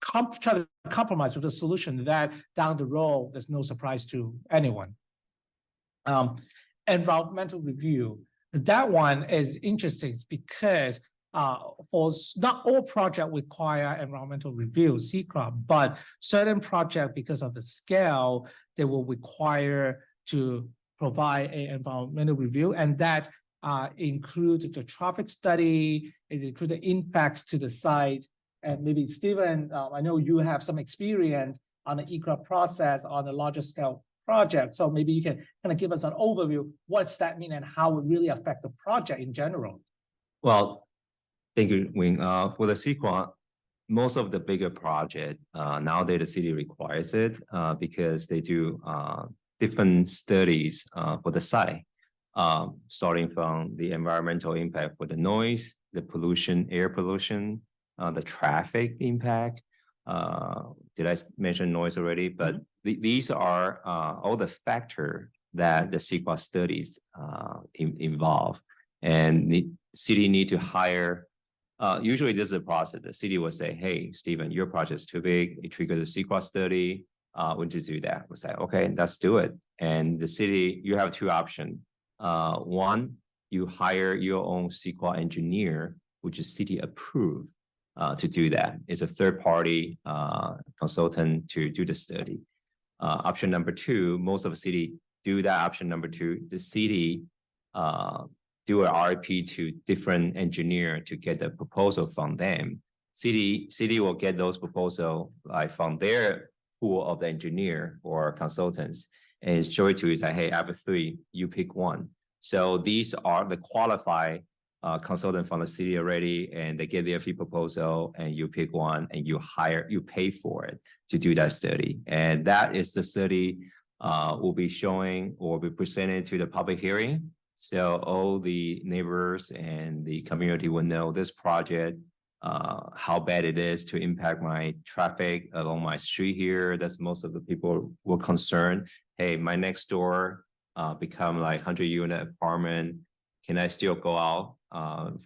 try to compromise with a solution that down the road, there's no surprise to anyone. Environmental review, that one is interesting because not all projects require environmental review, CCRA, but certain projects, because of the scale, they will require to provide an environmental review, and that includes the traffic study, it includes the impacts to the site. And maybe Stephen, I know you have some experience on the ECRA process on a larger scale project. So maybe you can kind of give us an overview. What's that mean and how it really affect the project in general?
Well, thank you, Wing. For the CEQA, most of the bigger project, nowadays the city requires it because they do different studies for the site, starting from the environmental impact for the noise, the pollution, air pollution, the traffic impact. Did I mention noise already? But these are all the factors that the CEQA studies involve. And the city need to hire, usually this is a process. The city will say, hey, Stephen, your project is too big. It triggers a CEQA study. Would you do that? We say, okay, let's do it. And the city, you have two options. One, you hire your own CEQA engineer, which is city approved. To do that. It's a third-party consultant to do the study. Option number two, most of the city do that. Option number two, the city do an RFP to different engineer to get the proposal from them. City will get those proposals like from their pool of the engineer or consultants and show it to you. Say, hey, I have three, you pick one. So these are the qualified consultant from the city already, and they get their fee proposal, and you pick one, and you pay for it to do that study. And that is the study will be showing or be presented to the public hearing. So all the neighbors and the community will know this project, how bad it is to impact my traffic along my street here. That's most of the people were concerned. Hey, my next door become like 100-unit apartment. Can I still go out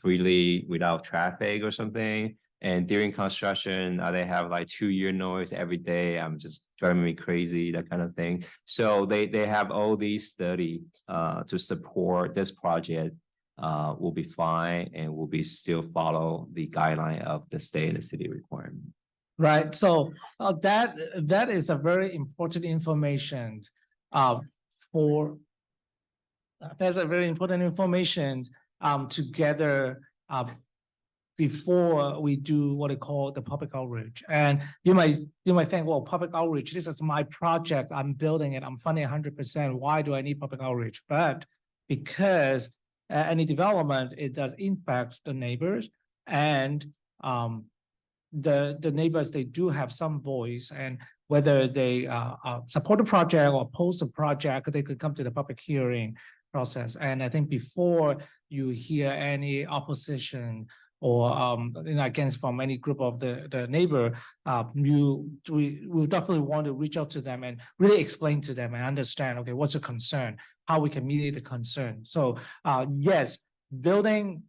freely without traffic or something? And during construction, they have like 2-year noise every day. I'm just driving me crazy, that kind of thing. So they have all these studies to support this project will be fine and will be still follow the guideline of the state and the city requirement.
Right. So that is a very important information that's a very important information to gather before we do what they call the public outreach. And you might think, well, public outreach, this is my project, I'm building it, I'm funding 100%. Why do I need public outreach? But because any development, it does impact the neighbors, and the neighbors, they do have some voice, and whether they support the project or oppose the project, they could come to the public hearing process. And I think before you hear any opposition or against from any group of the neighbor, we definitely want to reach out to them and really explain to them and understand, okay, what's the concern, how we can mediate the concern. So yes, building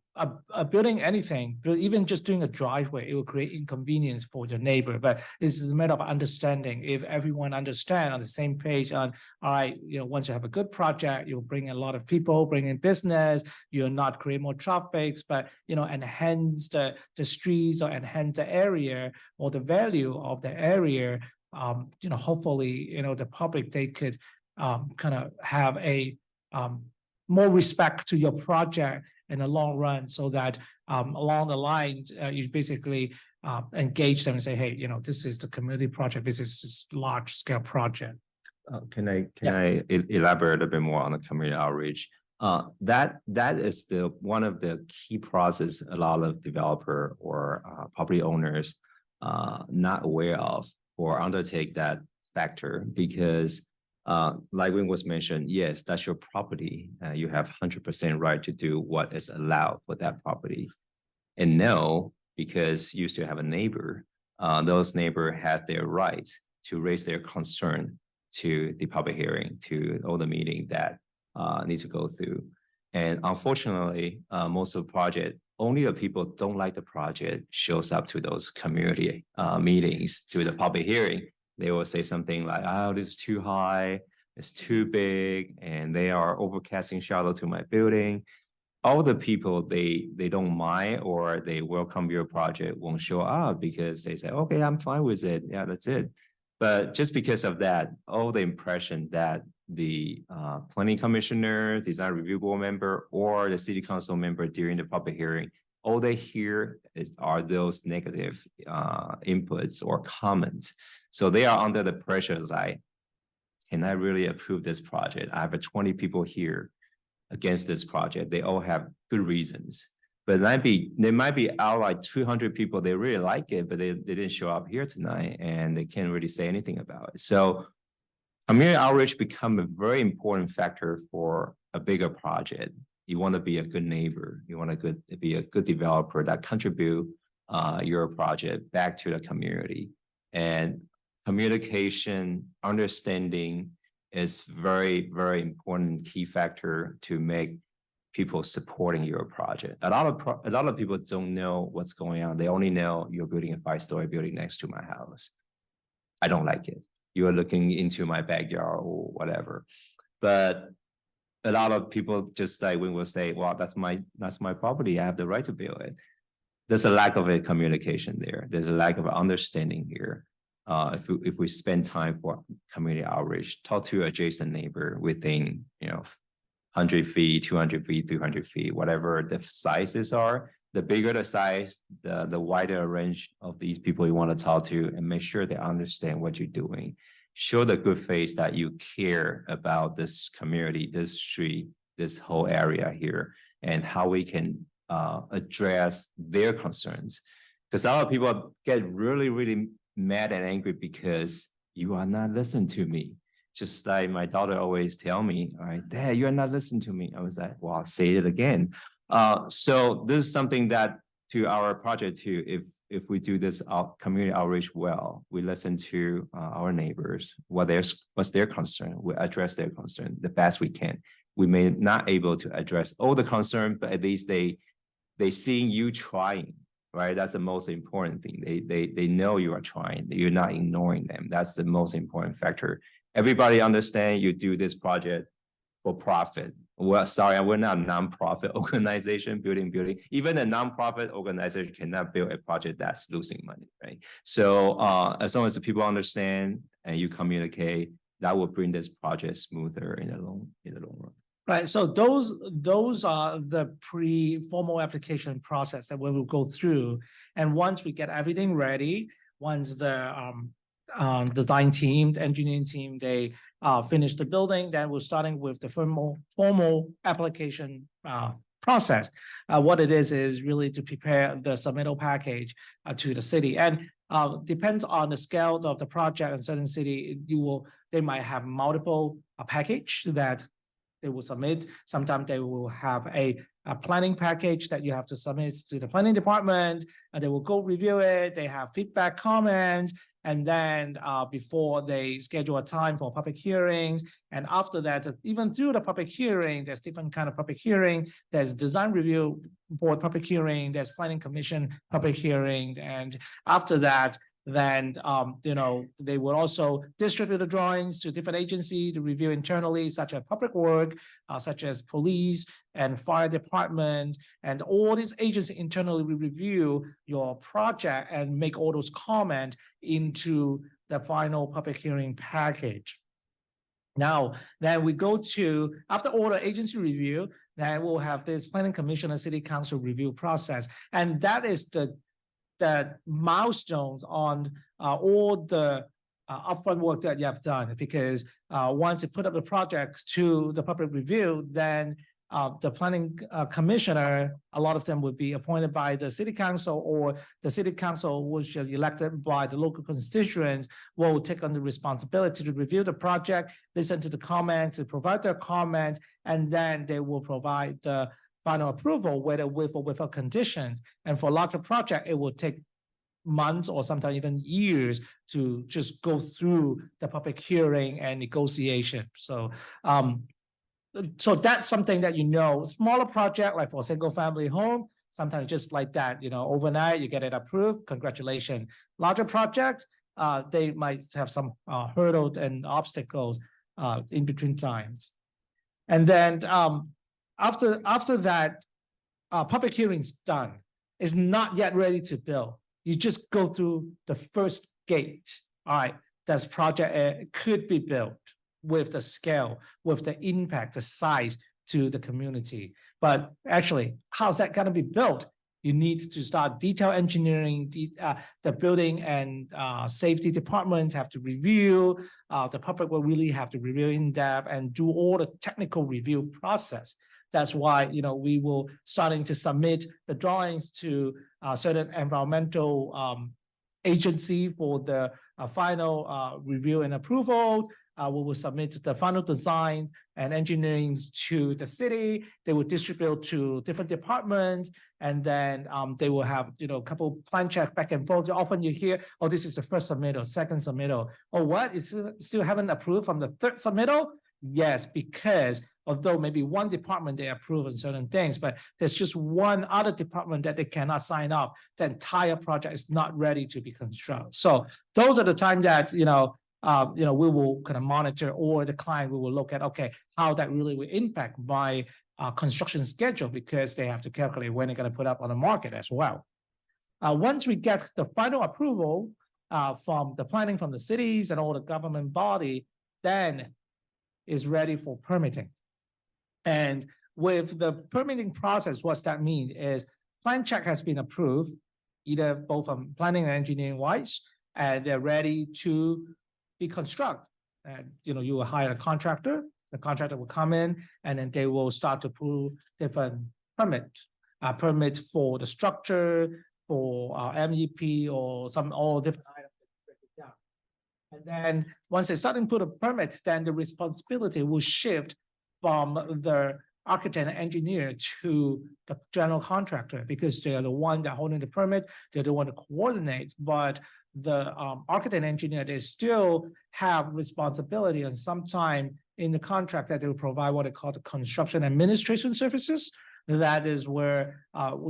anything, even just doing a driveway, it will create inconvenience for your neighbor. But it's a matter of understanding. If everyone understand on the same page on, all right, once you have a good project, you'll bring a lot of people, bring in business, you'll not create more traffic, but enhance the streets or enhance the area or the value of the area. Hopefully, the public, they could kind of have a more respect to your project in the long run, so that along the lines, you basically engage them and say, hey, this is the community project, this is this large scale project.
Can I elaborate a bit more on the community outreach? That is one of the key process a lot of developer or property owners not aware of or undertake that factor, because like Wing was mentioned, yes, that's your property. You have 100% right to do what is allowed for that property. And no, because you still have a neighbor, those neighbor has their rights to raise their concern to the public hearing, to all the meeting that need to go through. And unfortunately, most of the project, only the people don't like the project shows up to those community meetings, to the public hearing. They will say something like, oh, this is too high, it's too big, and they are overcasting shadow to my building. All the people, they don't mind or they welcome your project won't show up because they say, okay, I'm fine with it. Yeah, that's it. But just because of that, all the impression that the planning commissioner, design review board member, or the city council member during the public hearing, all they hear are those negative inputs or comments. So they are under the pressure like, can I really approve this project? I have 20 people here against this project. They all have good reasons. But they might be out like 200 people, they really like it, but they didn't show up here tonight and they can't really say anything about it. So community outreach become a very important factor for a bigger project. You want to be a good neighbor. You want to be a good developer that contribute your project back to the community. And communication, understanding is very, very important key factor to make people supporting your project. A lot of people don't know what's going on. They only know you're building a 5-story building next to my house. I don't like it. You are looking into my backyard or whatever. But a lot of people just like we will say, well, that's my property. I have the right to build it. There's a lack of a communication there. There's a lack of understanding here. If we spend time for community outreach, talk to adjacent neighbor within 100 feet, 200 feet, 300 feet, whatever the sizes are, the bigger the size, the wider range of these people you want to talk to, and make sure they understand what you're doing. Show the good face that you care about this community, this street, this whole area here, and how we can address their concerns. Because a lot of people get really, really mad and angry because you are not listening to me. Just like my daughter always tell me, all right, Dad, you're not listening to me. I was like, well, I'll say it again. So this is something that to our project too, if we do this community outreach well, we listen to our neighbors, what's their concern, we address their concern the best we can. We may not able to address all the concern, but at least they seeing you trying, right? That's the most important thing. They know you are trying, you're not ignoring them. That's the most important factor. Everybody understand you do this project for profit. Well, sorry, we're not a nonprofit organization building. Even a nonprofit organization cannot build a project that's losing money, right? So as long as the people understand and you communicate, that will bring this project smoother in the long run.
Right, so those are the pre-formal application process that we will go through. And once we get everything ready, once the design team, the engineering team, they finish the building, then we're starting with the formal application process. What it is really to prepare the submittal package to the city. And depends on the scale of the project in certain city, they might have multiple package that they will submit. Sometimes they will have a planning package that you have to submit to the planning department, and they will go review it. They have feedback, comments, and then before they schedule a time for public hearings. And after that, even through the public hearing, there's different kind of public hearing. There's design review board public hearing, there's planning commission public hearing, and after that, then they will also distribute the drawings to different agencies to review internally, such as public work, such as police and fire department, and all these agencies internally will review your project and make all those comments into the final public hearing package. Now, then we go to, after all the agency review, then we'll have this planning commission and city council review process. And that is the milestones on all the upfront work that you have done, because once you put up the project to the public review, then the planning commissioner, a lot of them would be appointed by the city council, or the city council, which is elected by the local constituents, will take on the responsibility to review the project, listen to the comments, to provide their comment, and then they will provide the final approval, whether with or without condition. And for larger project, it will take months or sometimes even years to just go through the public hearing and negotiation. So So that's something that, smaller project, like for a single family home, sometimes just like that, overnight you get it approved, congratulations. Larger projects, they might have some hurdles and obstacles in between times. And then after that, public hearing's done. It's not yet ready to build. You just go through the first gate. All right, this project could be built with the scale, with the impact, the size to the community. But actually, how's that going to be built? You need to start detail engineering. The building and safety departments have to review. The public will really have to review in depth and do all the technical review process. That's why we will starting to submit the drawings to certain environmental agency for the final review and approval. We will submit the final design and engineering to the city. They will distribute to different departments, and then they will have a couple plan check back and forth. Often you hear, oh, this is the first submittal, second submittal. Oh, what? Is it still haven't approved from the third submittal? Yes, because although maybe one department they approve on certain things, but there's just one other department that they cannot sign off. The entire project is not ready to be constructed. So those are the times that we will kind of monitor, or the client we will look at, okay, how that really will impact my construction schedule, because they have to calculate when they're going to put up on the market as well. Once we get the final approval from the planning from the cities and all the government body, then is ready for permitting. And with the permitting process, what's that mean is plan check has been approved, either both from planning and engineering wise, and they're ready to be constructed. And you will hire a contractor. The contractor will come in, and then they will start to pull different permit for the structure, for MEP, or all different items. And then once they start to put a permit, then the responsibility will shift from the architect and engineer to the general contractor, because they are the one that holding the permit. They're the one to coordinate. But the architect and engineer, they still have responsibility, and sometime in the contract that they will provide what they call the construction administration services. That is where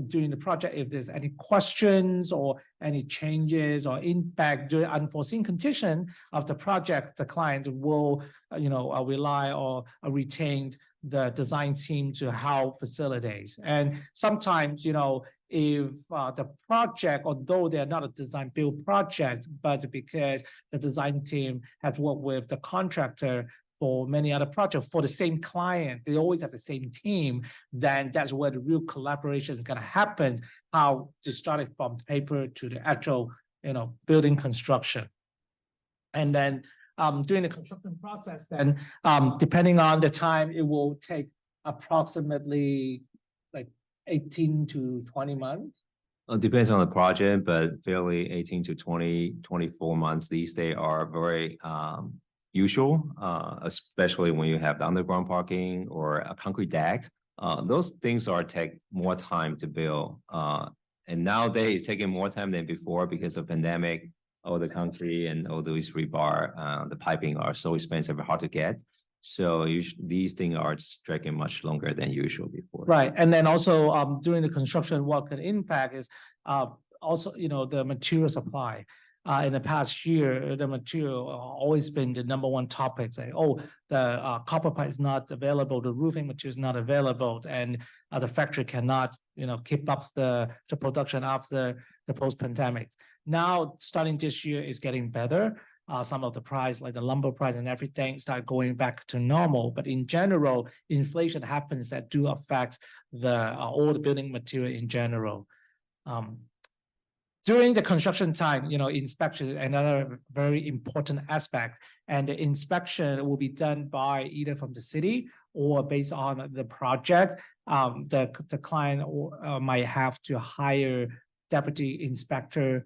during the project, if there's any questions or any changes or impact during unforeseen condition of the project, the client will rely or retain the design team to help facilitate. And sometimes if the project, although they're not a design build project, but because the design team has worked with the contractor for many other projects for the same client, they always have the same team, then that's where the real collaboration is going to happen, how to start it from paper to the actual building construction. And then during the construction process, then depending on the time, it will take approximately like 18 to 20 months.
It depends on the project, but fairly 18 to 24 months. These days are very usual, especially when you have the underground parking or a concrete deck. Those things take more time to build. And nowadays it's taking more time than before because of pandemic. All the concrete and all those rebar, the piping are so expensive and hard to get. So these things are just dragging much longer than usual before.
Right, and then also during the construction, what can impact is also the material supply. In the past year, the material always been the number one topic. Say, oh, the copper pipe is not available, the roofing material is not available, and the factory cannot, keep up the production after the post-pandemic. Now, starting this year, is getting better. Some of the price, like the lumber price and everything, start going back to normal. But in general, inflation happens that do affect all the building material in general. During the construction time, inspection is another very important aspect, and the inspection will be done by either from the city or based on the project. The client might have to hire deputy inspector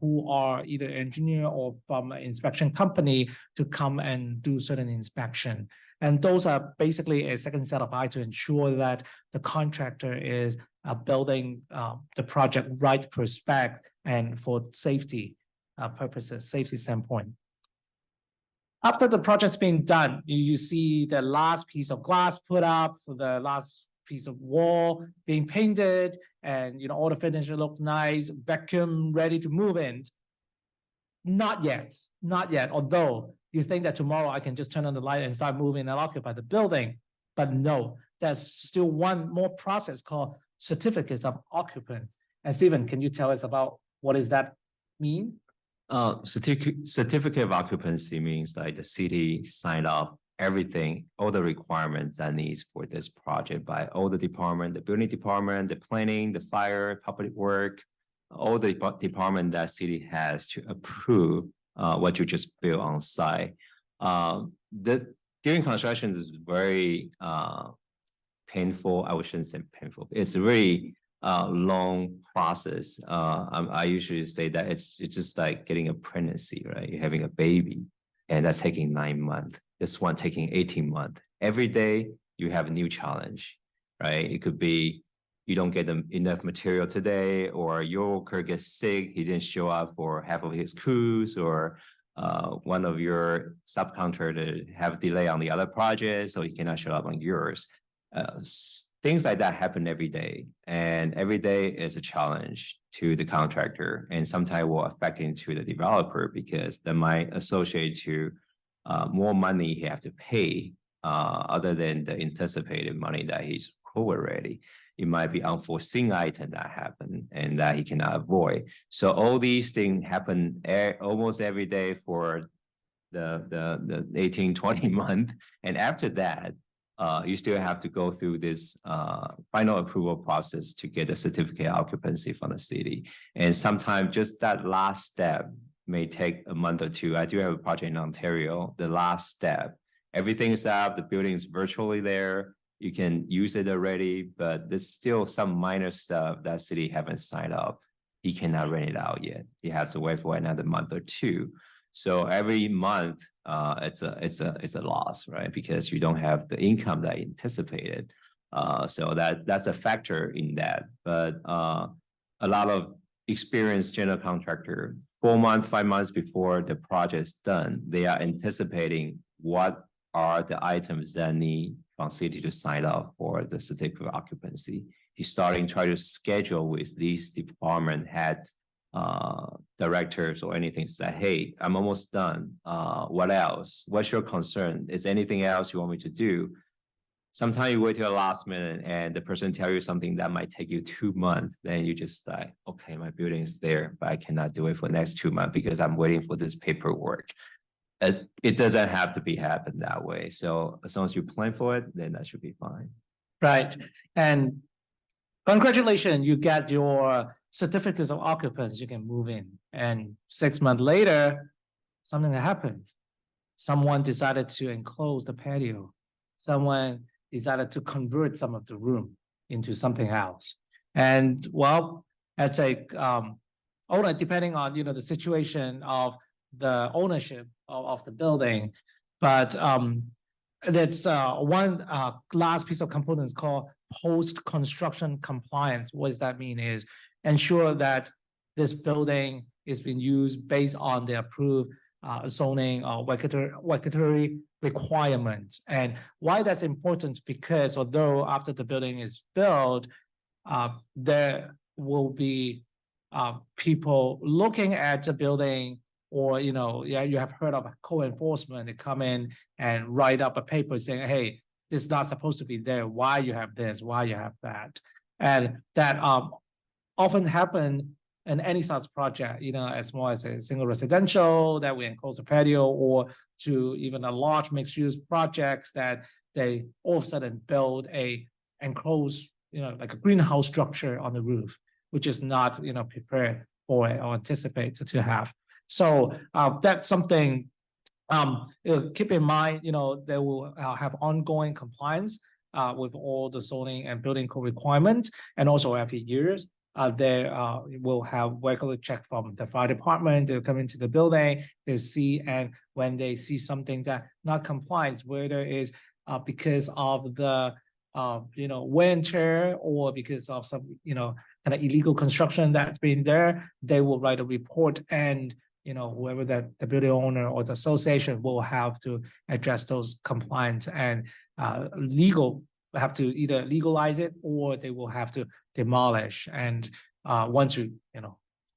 who are either engineer or from an inspection company to come and do certain inspection. And those are basically a second set of eyes to ensure that the contractor is building the project right per spec and for safety purposes, safety standpoint. After the project's been done, you see the last piece of glass put up, the last piece of wall being painted, and all the furniture look nice, vacuum ready to move in. Not yet, not yet. Although you think that tomorrow I can just turn on the light and start moving and occupy the building, but no, there's still one more process called certificates of occupant. And Stephen, can you tell us about what does that mean?
Certificate of occupancy means like the city signed off everything, all the requirements that needs for this project by all the department, the building department, the planning, the fire, public work, all the department that city has to approve what you just built on site. During construction is very painful. I shouldn't say painful. It's a very long process. I usually say that it's just like getting a pregnancy, right? You're having a baby, and that's taking 9 months. This one taking 18 months. Every day you have a new challenge, right? It could be you don't get enough material today, or your worker gets sick, he didn't show up for half of his crews, or one of your subcontractors have a delay on the other project, so he cannot show up on yours. Things like that happen every day, and every day is a challenge to the contractor, and sometimes will affect into the developer because that might associate to more money he have to pay other than the anticipated money that he's owed already. It might be unforeseen item that happen and that he cannot avoid. So all these things happen almost every day for the 18, 20 month. And after that, you still have to go through this final approval process to get a certificate of occupancy from the city. And sometimes just that last step may take a month or two. I do have a project in Ontario. The last step, everything is up, the building is virtually there. You can use it already, but there's still some minor stuff that city haven't signed up. He cannot rent it out yet. He has to wait for another month or two. So every month, it's a loss, right? Because you don't have the income that you anticipated. So that's a factor in that. But a lot of experienced general contractor, 4 months, 5 months before the project is done, they are anticipating what are the items that need from city to sign up for the certificate of occupancy. He's starting try to schedule with these department head directors or anything, say, hey, I'm almost done. What else? What's your concern? Is anything else you want me to do? Sometimes you wait till the last minute and the person tell you something that might take you 2 months. Then you just like, okay, my building is there, but I cannot do it for the next 2 months because I'm waiting for this paperwork. It doesn't have to be happen that way. So as long as you plan for it, then that should be fine.
Right. And congratulations, you get your certificates of occupants, you can move in. And 6 months later, something happened. Someone decided to enclose the patio. Someone decided to convert some of the room into something else. And well, that's a owner, depending on the situation of the ownership of the building. But that's one last piece of components called post-construction compliance. What does that mean is ensure that this building is being used based on the approved zoning or regulatory requirements. And why that's important, because although after the building is built, there will be people looking at the building, or you have heard of co-enforcement. They come in and write up a paper saying, hey, this is not supposed to be there. Why you have this? Why you have that? And that often happen in any such project, as small as a single residential that we enclose a patio, or to even a large mixed-use projects that they all of a sudden build a enclosed, like a greenhouse structure on the roof, which is not, prepared for it or anticipate to have. So that's something keep in mind. They will have ongoing compliance with all the zoning and building code requirements, and also every year they will have regular check from the fire department. They'll come into the building, they see, and when they see something that not compliant, whether it's because of the winter or because of some kind of illegal construction that's been there, they will write a report and whoever the building owner or the association will have to address those compliance and legal have to either legalize it or they will have to demolish. And once you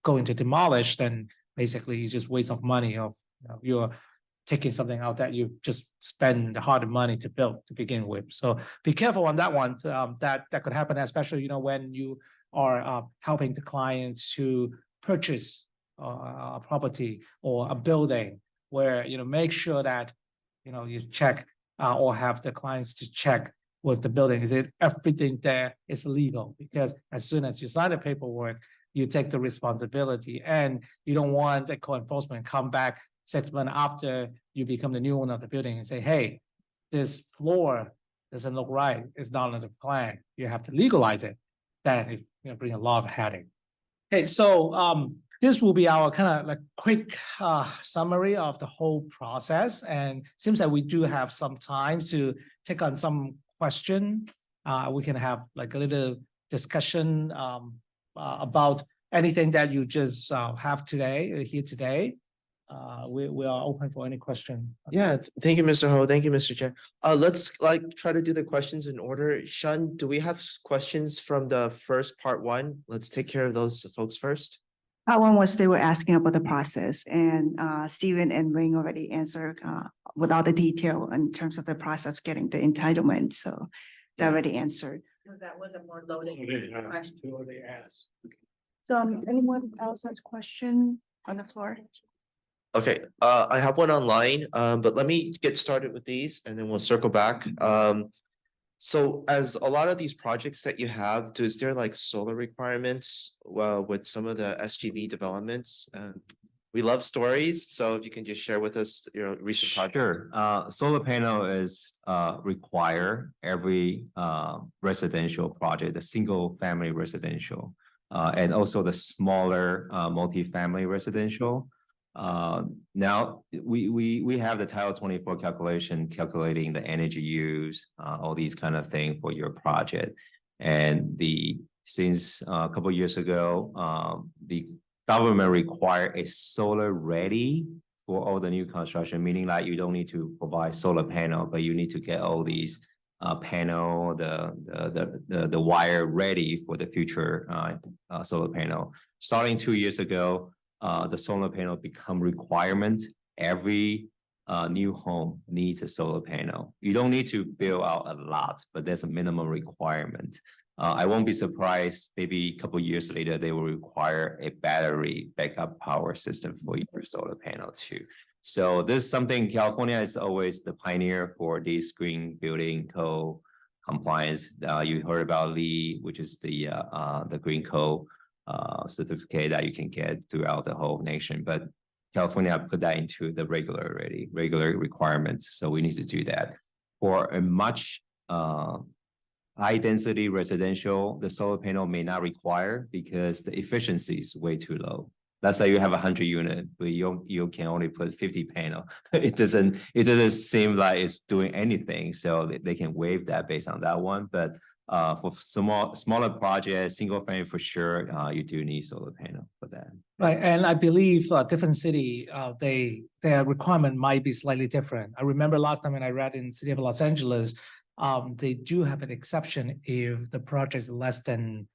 go into demolish, then basically you just waste of money of you're taking something out that you just spend the hard money to build to begin with. So be careful on that one. That could happen, especially when you are helping the clients to purchase a property or a building, where make sure that you check or have the clients to check with the building, is it everything there is legal? Because as soon as you sign the paperwork, you take the responsibility, and you don't want the co-enforcement come back 6 months after you become the new owner of the building and say, hey, this floor doesn't look right, it's not on the plan, you have to legalize it. Then it bring a lot of headache. Okay, so this will be our kind of like quick summary of the whole process, and seems like we do have some time to take on some question. We can have like a little discussion about anything that you just have today here today. We are open for any question.
Yeah, thank you, Mr. Ho. Thank you, Mr. Chen. Let's try to do the questions in order. Chen, do we have questions from the first part one? Let's take care of those folks first.
Part one was they were asking about the process, and Stephen and Wing already answered with all the detail in terms of the process getting the entitlement. So they already answered.
That was a more loaded question.
So anyone else has question on the floor?
Okay, I have one online, but let me get started with these and then we'll circle back. So as a lot of these projects that you have, is there like solar requirements with some of the SGV developments? We love stories, so if you can just share with us your recent project.
Sure. Solar panel is require every residential project, the single family residential, and also the smaller multi-family residential. Now we have the Title 24 calculating the energy use, all these kind of things for your project. And since a couple of years ago, the government require a solar ready for all the new construction, meaning that you don't need to provide solar panel, but you need to get all these panel, the wire ready for the future solar panel. Starting 2 years ago, the solar panel become requirement. Every new home needs a solar panel. You don't need to build out a lot, but there's a minimum requirement. I won't be surprised, maybe a couple of years later, they will require a battery backup power system for your solar panel too. So this is something California is always the pioneer for these green building code compliance. You heard about LEED, which is the green code certificate that you can get throughout the whole nation. But California put that into the regular requirements. So we need to do that. For a much high density residential, the solar panel may not require because the efficiency is way too low. Let's say you have 100 units, but you can only put 50 panel. It doesn't seem like it's doing anything. So they can waive that based on that one. But for smaller projects, single family for sure, you do need solar panel for that.
Right, and I believe different city, their requirement might be slightly different. I remember last time when I read in city of Los Angeles, they do have an exception if the project is less than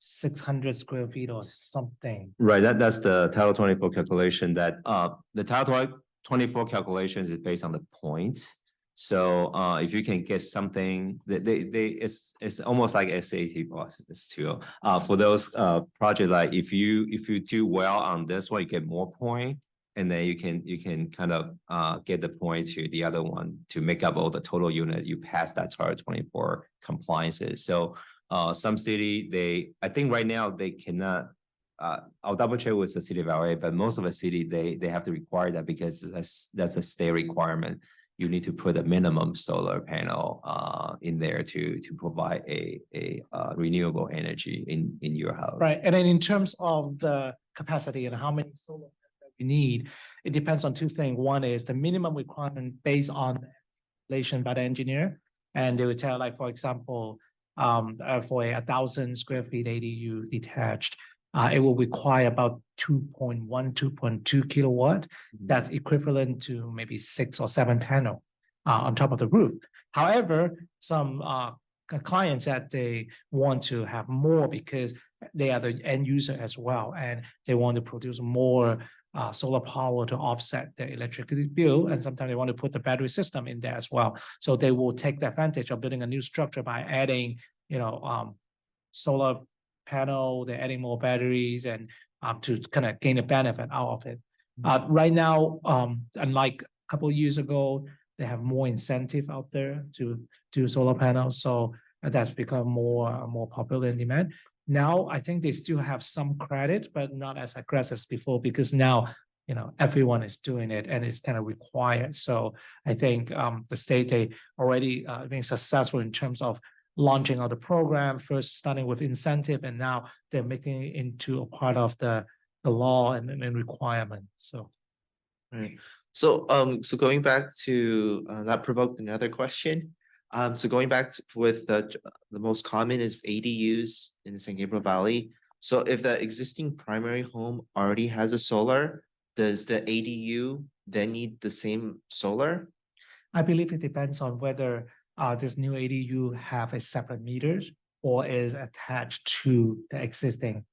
600 square feet or something.
Right, that's the Title 24 calculation. That the Title 24 calculations is based on the points. So if you can get something, it's almost like SAT process too. For those projects, like if you do well on this one, you get more point, and then you can kind of get the point to the other one to make up all the total unit. You pass that Title 24 compliances. So some city, I think right now they cannot. I'll double check with the city of LA, but most of the city they have to require that because that's a state requirement. You need to put a minimum solar panel in there to provide a renewable energy in your house.
Right, and then in terms of the capacity and how many solar panels that you need, it depends on two things. One is the minimum requirement based on regulation by the engineer, and they would tell, like for example, for a 1,000 square feet ADU detached, it will require about 2.1, 2.2 kilowatt. That's equivalent to maybe 6 or 7 panel on top of the roof. However, some clients that they want to have more because they are the end user as well, and they want to produce more solar power to offset their electricity bill, and sometimes they want to put the battery system in there as well. So they will take the advantage of building a new structure by adding, solar panel, they're adding more batteries and to kind of gain a benefit out of it. Right now, unlike a couple of years ago, they have more incentive out there to do solar panels. So that's become more popular in demand. Now, I think they still have some credit, but not as aggressive as before, because now, everyone is doing it and it's kind of required. So I think the state, they already been successful in terms of launching out the program, first starting with incentive, and now they're making it into a part of the law and requirement. So.
Right. So, so going back to that provoked another question. So going back with the most common is ADUs in the San Gabriel Valley. So if the existing primary home already has a solar, does the ADU then need the same solar?
I believe it depends on whether this new ADU have a separate meters or is attached to the existing.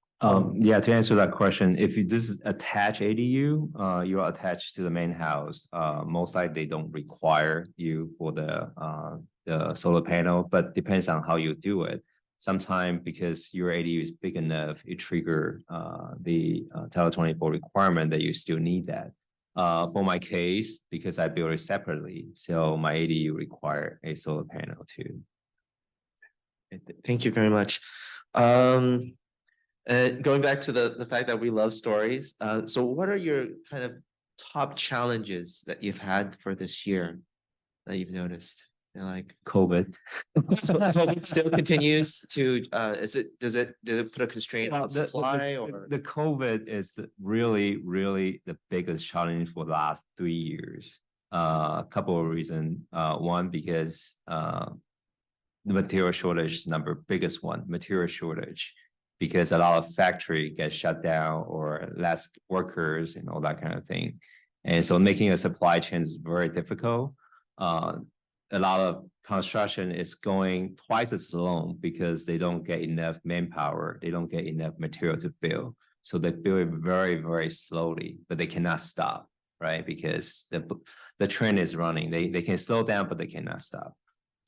Yeah, to answer that question, if this is attached ADU, you are attached to the main house. Most likely they don't require you for the solar panel, but depends on how you do it. Sometimes because your ADU is big enough, it trigger the Title 24 requirement that you still need that. For my case, because I built it separately, so my ADU require a solar panel too.
Thank you very much. Going back to the fact that we love stories. So what are your kind of top challenges that you've had for this year that you've noticed? Like
COVID.
COVID still continues to, did it put a constraint on
Well,
supply or?
the COVID is really, really the biggest challenge for the last 3 years. A couple of reasons. One, because the material shortage is biggest one, material shortage, because a lot of factory gets shut down or less workers and all that kind of thing. And so making a supply chain is very difficult. A lot of construction is going twice as long because they don't get enough manpower. They don't get enough material to build. So they build it very, very slowly, but they cannot stop, right? Because the trend is running. They can slow down, but they cannot stop.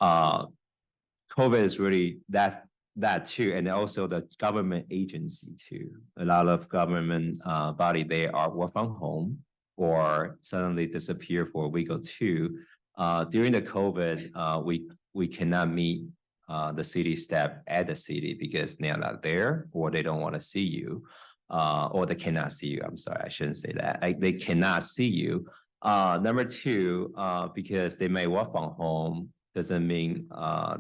COVID is really that too, and also the government agency too. A lot of government body, they are work from home or suddenly disappear for a week or two. During the COVID, we cannot meet the city staff at the city because they are not there or they don't want to see you, or they cannot see you. I'm sorry, I shouldn't say that. They cannot see you. Number two, because they may work from home, doesn't mean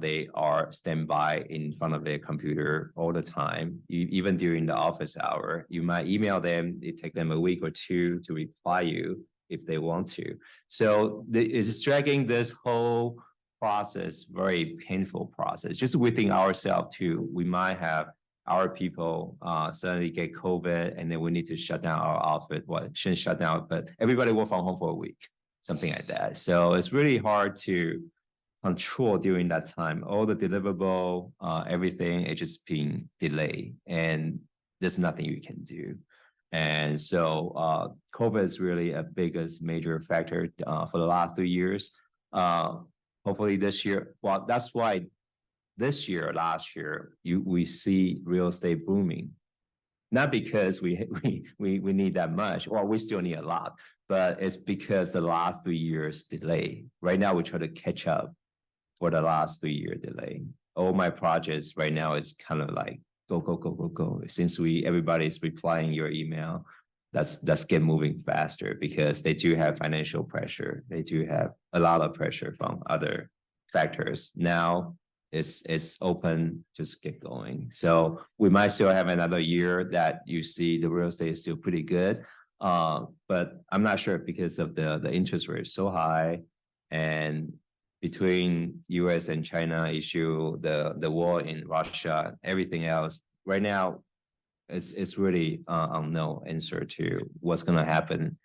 they are standby in front of their computer all the time. Even during the office hour, you might email them. It take them a week or two to reply you if they want to. So it's dragging this whole process, very painful process. Just within ourselves too, we might have our people suddenly get COVID and then we need to shut down our office. Well, it shouldn't shut down, but everybody work from home for a week, something like that. So it's really hard to control during that time. All the deliverable, everything, it's just being delayed and there's nothing you can do. And so COVID is really a biggest major factor for the last 3 years. Hopefully this year, well, that's why this year, last year, we see real estate booming. Not because we need that much, or we still need a lot, but it's because the last 3 years delay. Right now, we try to catch up for the last 3 year delay. All my projects right now is kind of like go. Since everybody's replying your email, let's get moving faster because they do have financial pressure. They do have a lot of pressure from other factors. Now it's open, just get going. So we might still have another year that you see the real estate is still pretty good. But I'm not sure because of the interest rate is so high, and between US and China issue, the war in Russia, everything else. Right now, it's really unknown answer to what's gonna happen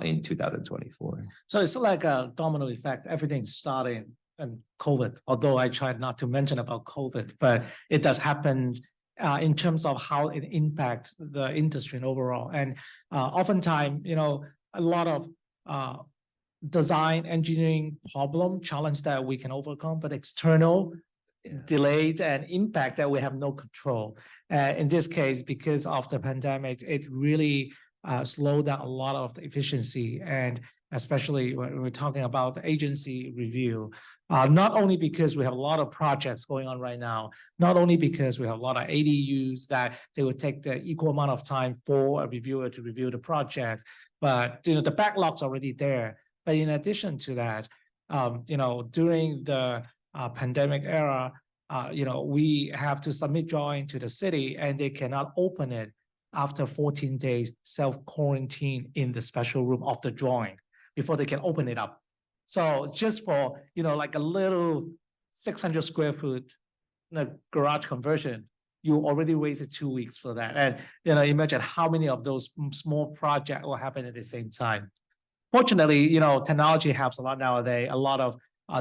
in 2024.
So it's like a domino effect. Everything's starting and COVID, although I tried not to mention about COVID, but it does happen in terms of how it impacts the industry overall. And oftentimes, a lot of design engineering problem challenge that we can overcome, but external delays and impact that we have no control. In this case, because of the pandemic, it really slowed down a lot of the efficiency, and especially when we're talking about the agency review. Not only because we have a lot of projects going on right now, not only because we have a lot of ADUs that they would take the equal amount of time for a reviewer to review the project, but the backlog's already there. But in addition to that, during the pandemic era, we have to submit drawing to the city, and they cannot open it after 14 days self-quarantine in the special room of the drawing before they can open it up. So just for, like a little 600 square foot garage conversion, you already wasted 2 weeks for that. And, imagine how many of those small projects will happen at the same time. Fortunately, technology helps a lot nowadays. A lot of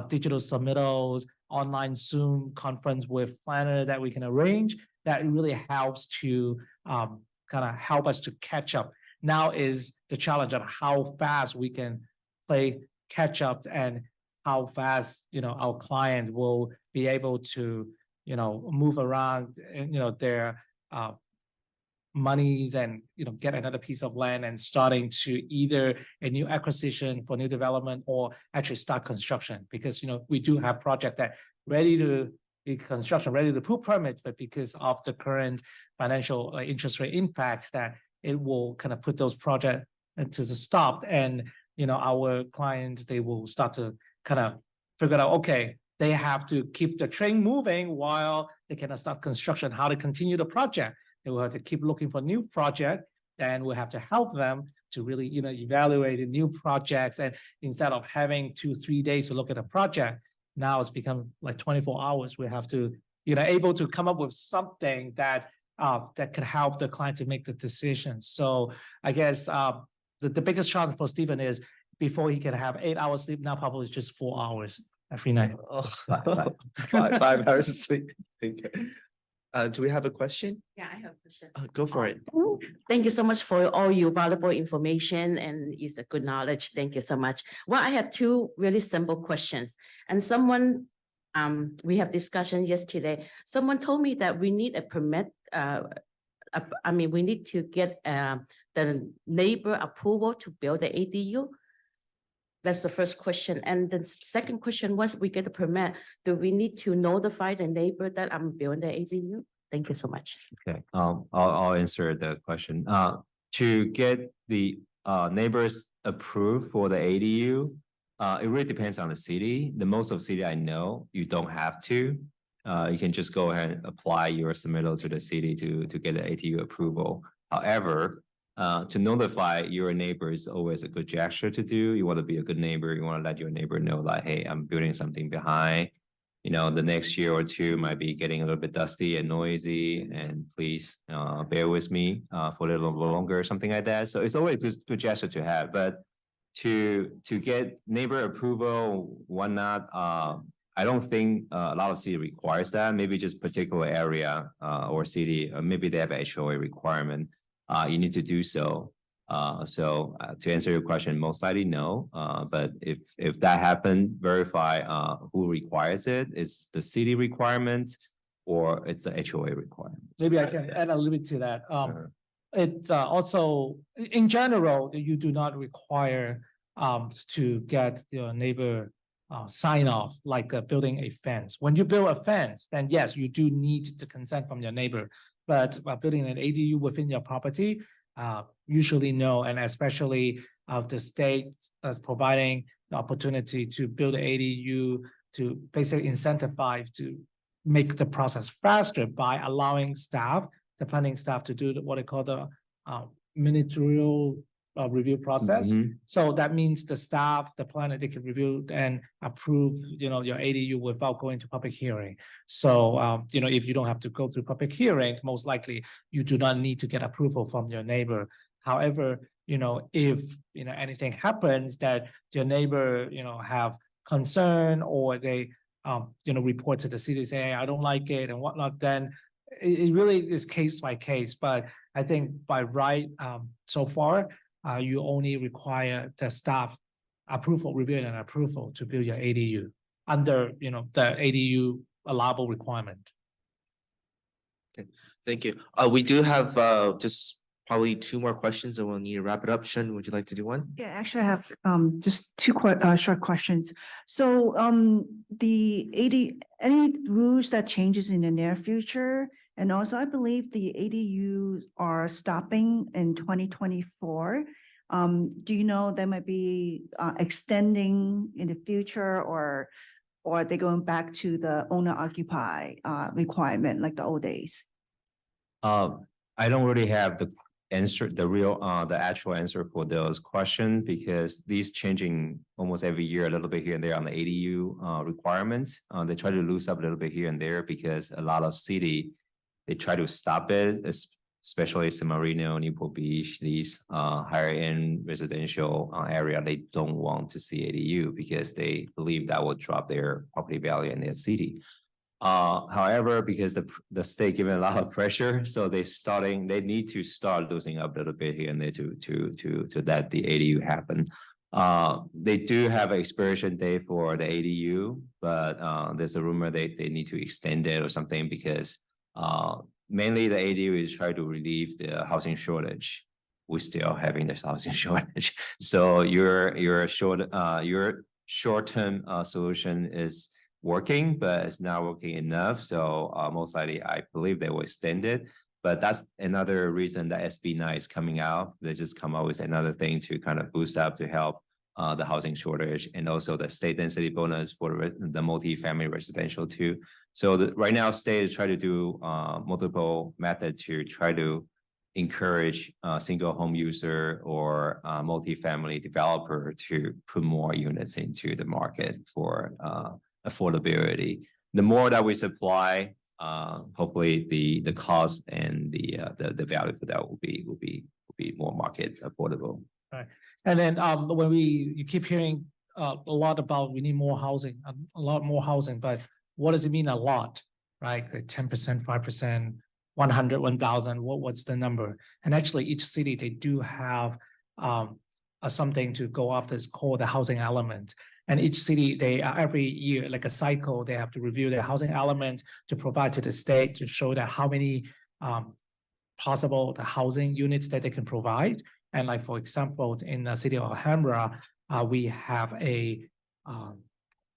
digital submittals, online Zoom conference with planner that we can arrange, that really helps to kind of help us to catch up. Now is the challenge of how fast we can play catch up, and how fast our client will be able to move around their monies and get another piece of land and starting to either a new acquisition for new development or actually start construction, because we do have project that ready to be construction, ready to put permits, but because of the current financial interest rate impacts, that it will kind of put those projects to the stop. And our clients, they will start to kind of figure out, okay, they have to keep the train moving while they cannot start construction, how to continue the project. They will have to keep looking for new project, and we'll have to help them to really, evaluate the new projects. And instead of having 2-3 days to look at a project, now it's become like 24 hours. We have to, able to come up with something that that could help the client to make the decision. So I guess the biggest challenge for Stephen is, before he can have 8 hours sleep, now probably just 4 hours every night.
Oh, 5 hours of sleep. Do we have a question?
Yeah, I have a question.
Go for it.
Thank you so much for all your valuable information, and it's a good knowledge. Thank you so much. Well, I have two really simple questions, and someone, we have discussion yesterday. Someone told me that we need a permit. We need to get the neighbor approval to build the ADU. That's the first question. And the second question was, we get a permit, do we need to notify the neighbor that I'm building the ADU? Thank you so much.
Okay, I'll answer the question. To get the neighbors approved for the ADU, it really depends on the city. The most of the city I know, you don't have to. You can just go ahead and apply your submittal to the city to get the ADU approval. However, to notify your neighbor is always a good gesture to do. You want to be a good neighbor. You want to let your neighbor know that, hey, I'm building something behind. The next year or two might be getting a little bit dusty and noisy, and please bear with me for a little longer or something like that. So it's always a good gesture to have. But to get neighbor approval, whatnot, I don't think a lot of city requires that. Maybe just particular area or city, maybe they have an HOA requirement. You need to do so. To answer your question, most likely no. But if that happened, verify who requires it. Is the city requirement or it's the HOA requirement?
Maybe I can add a little bit to that. It's also, in general, you do not require to get your neighbor sign off, like building a fence. When you build a fence, then yes, you do need the consent from your neighbor. But building an ADU within your property, usually no, and especially the state is providing the opportunity to build an ADU to basically incentivize to make the process faster by allowing staff, the planning staff, to do what they call the ministerial review process.
Mhm.
So that means the staff, the planner, they can review and approve, your ADU without going to public hearing. So, if you don't have to go through public hearing, most likely you do not need to get approval from your neighbor. However, if, anything happens that your neighbor, have concern or they, report to the city, say, hey, I don't like it and whatnot, then it really is case by case. But I think by right, so far, you only require the staff approval, review and approval to build your ADU under, the ADU allowable requirement.
Thank you. We do have just probably two more questions and we'll need to wrap it up. Chen, would you like to do one?
Yeah, actually, I have just two short questions. So the any rules that changes in the near future? And also, I believe the ADUs are stopping in 2024. Do you know they might be extending in the future, or are they going back to the owner occupy requirement like the old days?
I don't really have the answer, the actual answer for those questions, because these changing almost every year a little bit here and there on the ADU requirements. They try to loosen up a little bit here and there because a lot of city, they try to stop it, especially San Marino, Newport Beach, these higher end residential area. They don't want to see ADU because they believe that will drop their property value in their city. However, because the state giving a lot of pressure, so they need to start losing up a little bit here and there to let the ADU happen. They do have an expiration date for the ADU, but there's a rumor they need to extend it or something because mainly the ADU is trying to relieve the housing shortage. We're still having this housing shortage, so your short-term solution is working, but it's not working enough. So most likely, I believe they will extend it. But that's another reason that SB9 is coming out. They just come out with another thing to kind of boost up to help the housing shortage, and also the state density bonus for the multi-family residential too. So right now, state is trying to do multiple methods to try to encourage single home user or multi-family developer to put more units into the market for affordability. The more that we supply, hopefully the cost and the value for that will be more market affordable.
Right. And then when you keep hearing a lot about we need more housing, a lot more housing, but what does it mean a lot, right? Like 10%, 5%, 100, 1,000, what's the number? And actually each city, they do have something to go after, it's called the housing element. And each city, they every year, like a cycle, they have to review their housing element to provide to the state to show that how many possible the housing units that they can provide. And like, for example, in the city of Alhambra, we have a,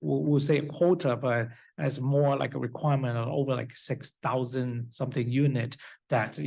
we'll say a quota, but it's more like a requirement of over like 6,000 something unit that,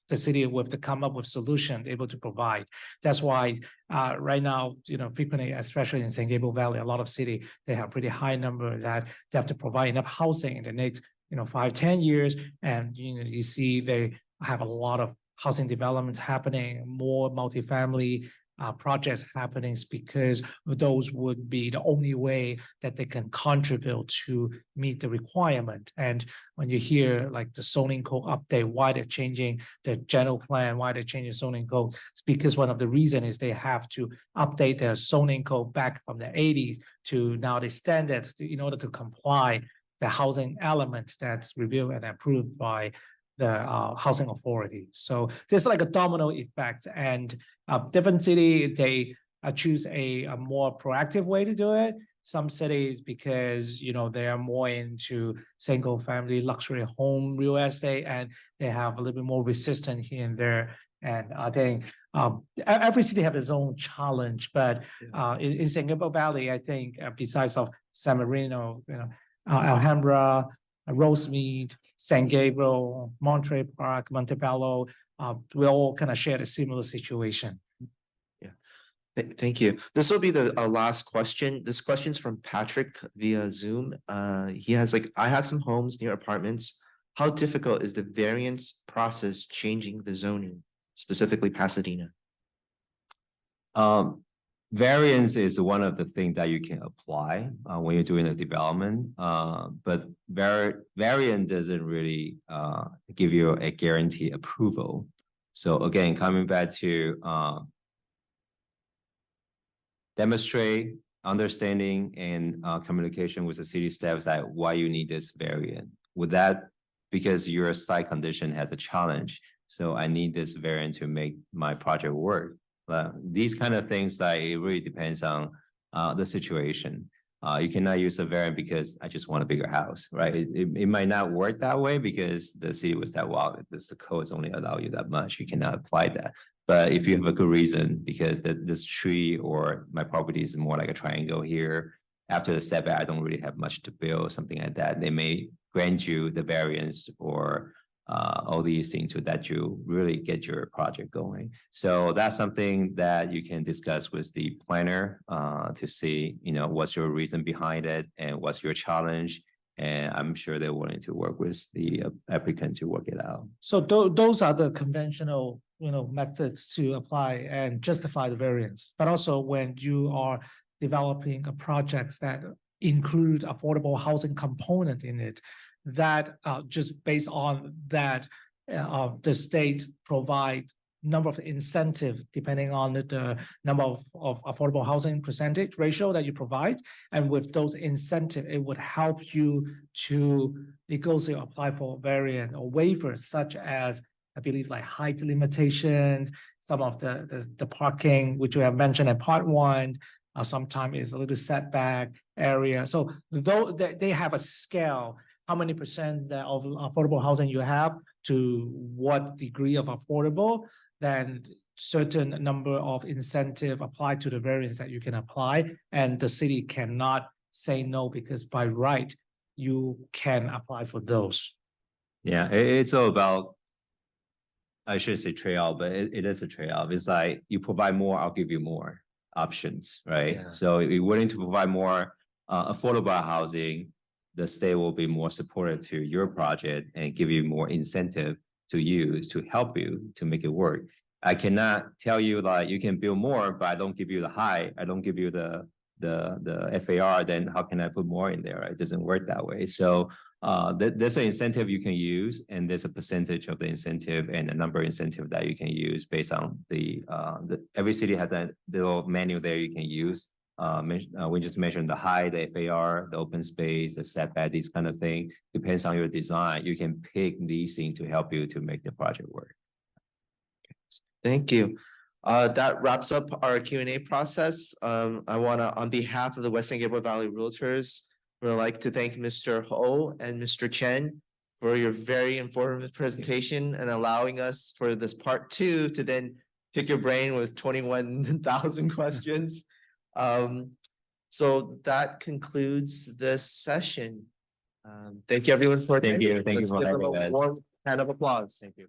the city with to come up with solution able to provide. That's why right now, frequently, especially in San Gabriel Valley, a lot of city, they have pretty high number that they have to provide enough housing in the next, 5-10 years. And, you see they have a lot of housing developments happening, more multifamily projects happening, because those would be the only way that they can contribute to meet the requirement. And when you hear like the zoning code update, why they're changing the general plan, why they're changing zoning code, it's because one of the reasons is they have to update their zoning code back from the 80s to now the standard in order to comply the housing elements that's reviewed and approved by the housing authority. So there's like a domino effect, and different city, they choose a more proactive way to do it. Some cities, because they are more into single family luxury home real estate, and they have a little bit more resistance here and there. And I think every city has its own challenge, but in San Gabriel Valley, I think besides of San Marino, Alhambra, Rosemead, San Gabriel, Monterey Park, Montebello, we all kind of share a similar situation.
Yeah, thank you. This will be the last question. This question's from Patrick via Zoom. He has I have some homes near apartments. How difficult is the variance process changing the zoning, specifically Pasadena?
Variance is one of the things that you can apply when you're doing the development. But variance doesn't really give you a guarantee approval. So again, coming back to demonstrate understanding and communication with the city staff that why you need this variant. With that, because your site condition has a challenge, so I need this variant to make my project work. These kind of things, like it really depends on the situation. You cannot use a variant because I just want a bigger house, right? It might not work that way because the city was that, well, the code only allow you that much. You cannot apply that. But if you have a good reason, because this tree or my property is more like a triangle here, after the setback, I don't really have much to build, something like that, they may grant you the variance or all these things so that you really get your project going. So that's something that you can discuss with the planner to see, what's your reason behind it and what's your challenge. And I'm sure they're willing to work with the applicant to work it out.
So those are the conventional, methods to apply and justify the variance. But also when you are developing a project that include affordable housing component in it, that just based on that, the state provide number of incentive depending on the number of affordable housing percentage ratio that you provide. And with those incentive, it would help you to negotiate, apply for variant or waivers, such as, I believe, like height limitations, some of the parking, which we have mentioned in part one, sometimes is a little setback area. So though they have a scale, how many percent of affordable housing you have to what degree of affordable, then certain number of incentive apply to the variance that you can apply, and the city cannot say no because by right you can apply for those.
Yeah, it's all about, I should say trade-off, but it is a trade-off. It's like you provide more, I'll give you more options, right?
Yeah.
So if you're willing to provide more affordable housing, the state will be more supportive to your project and give you more incentive to use to help you to make it work. I cannot tell you like you can build more, but I don't give you the high, I don't give you the FAR, then how can I put more in there? Right? It doesn't work that way. So there's an incentive you can use, and there's a percentage of the incentive and the number of incentive that you can use based on the every city has a little menu there you can use. We just mentioned the height, the FAR, the open space, the setback, these kind of thing. Depends on your design. You can pick these things to help you to make the project work.
Thank you. That wraps up our Q&A process. I want to, on behalf of the West San Gabriel Valley Realtors, we'd like to thank Mr. Ho and Mr. Chen for your very informative presentation and allowing us for this part 2 to then pick your brain with 21,000 questions. So that concludes this session. Thank you everyone for attending.
Thank you
Let's
for
give them
having
a
us.
warm round of applause. Thank you.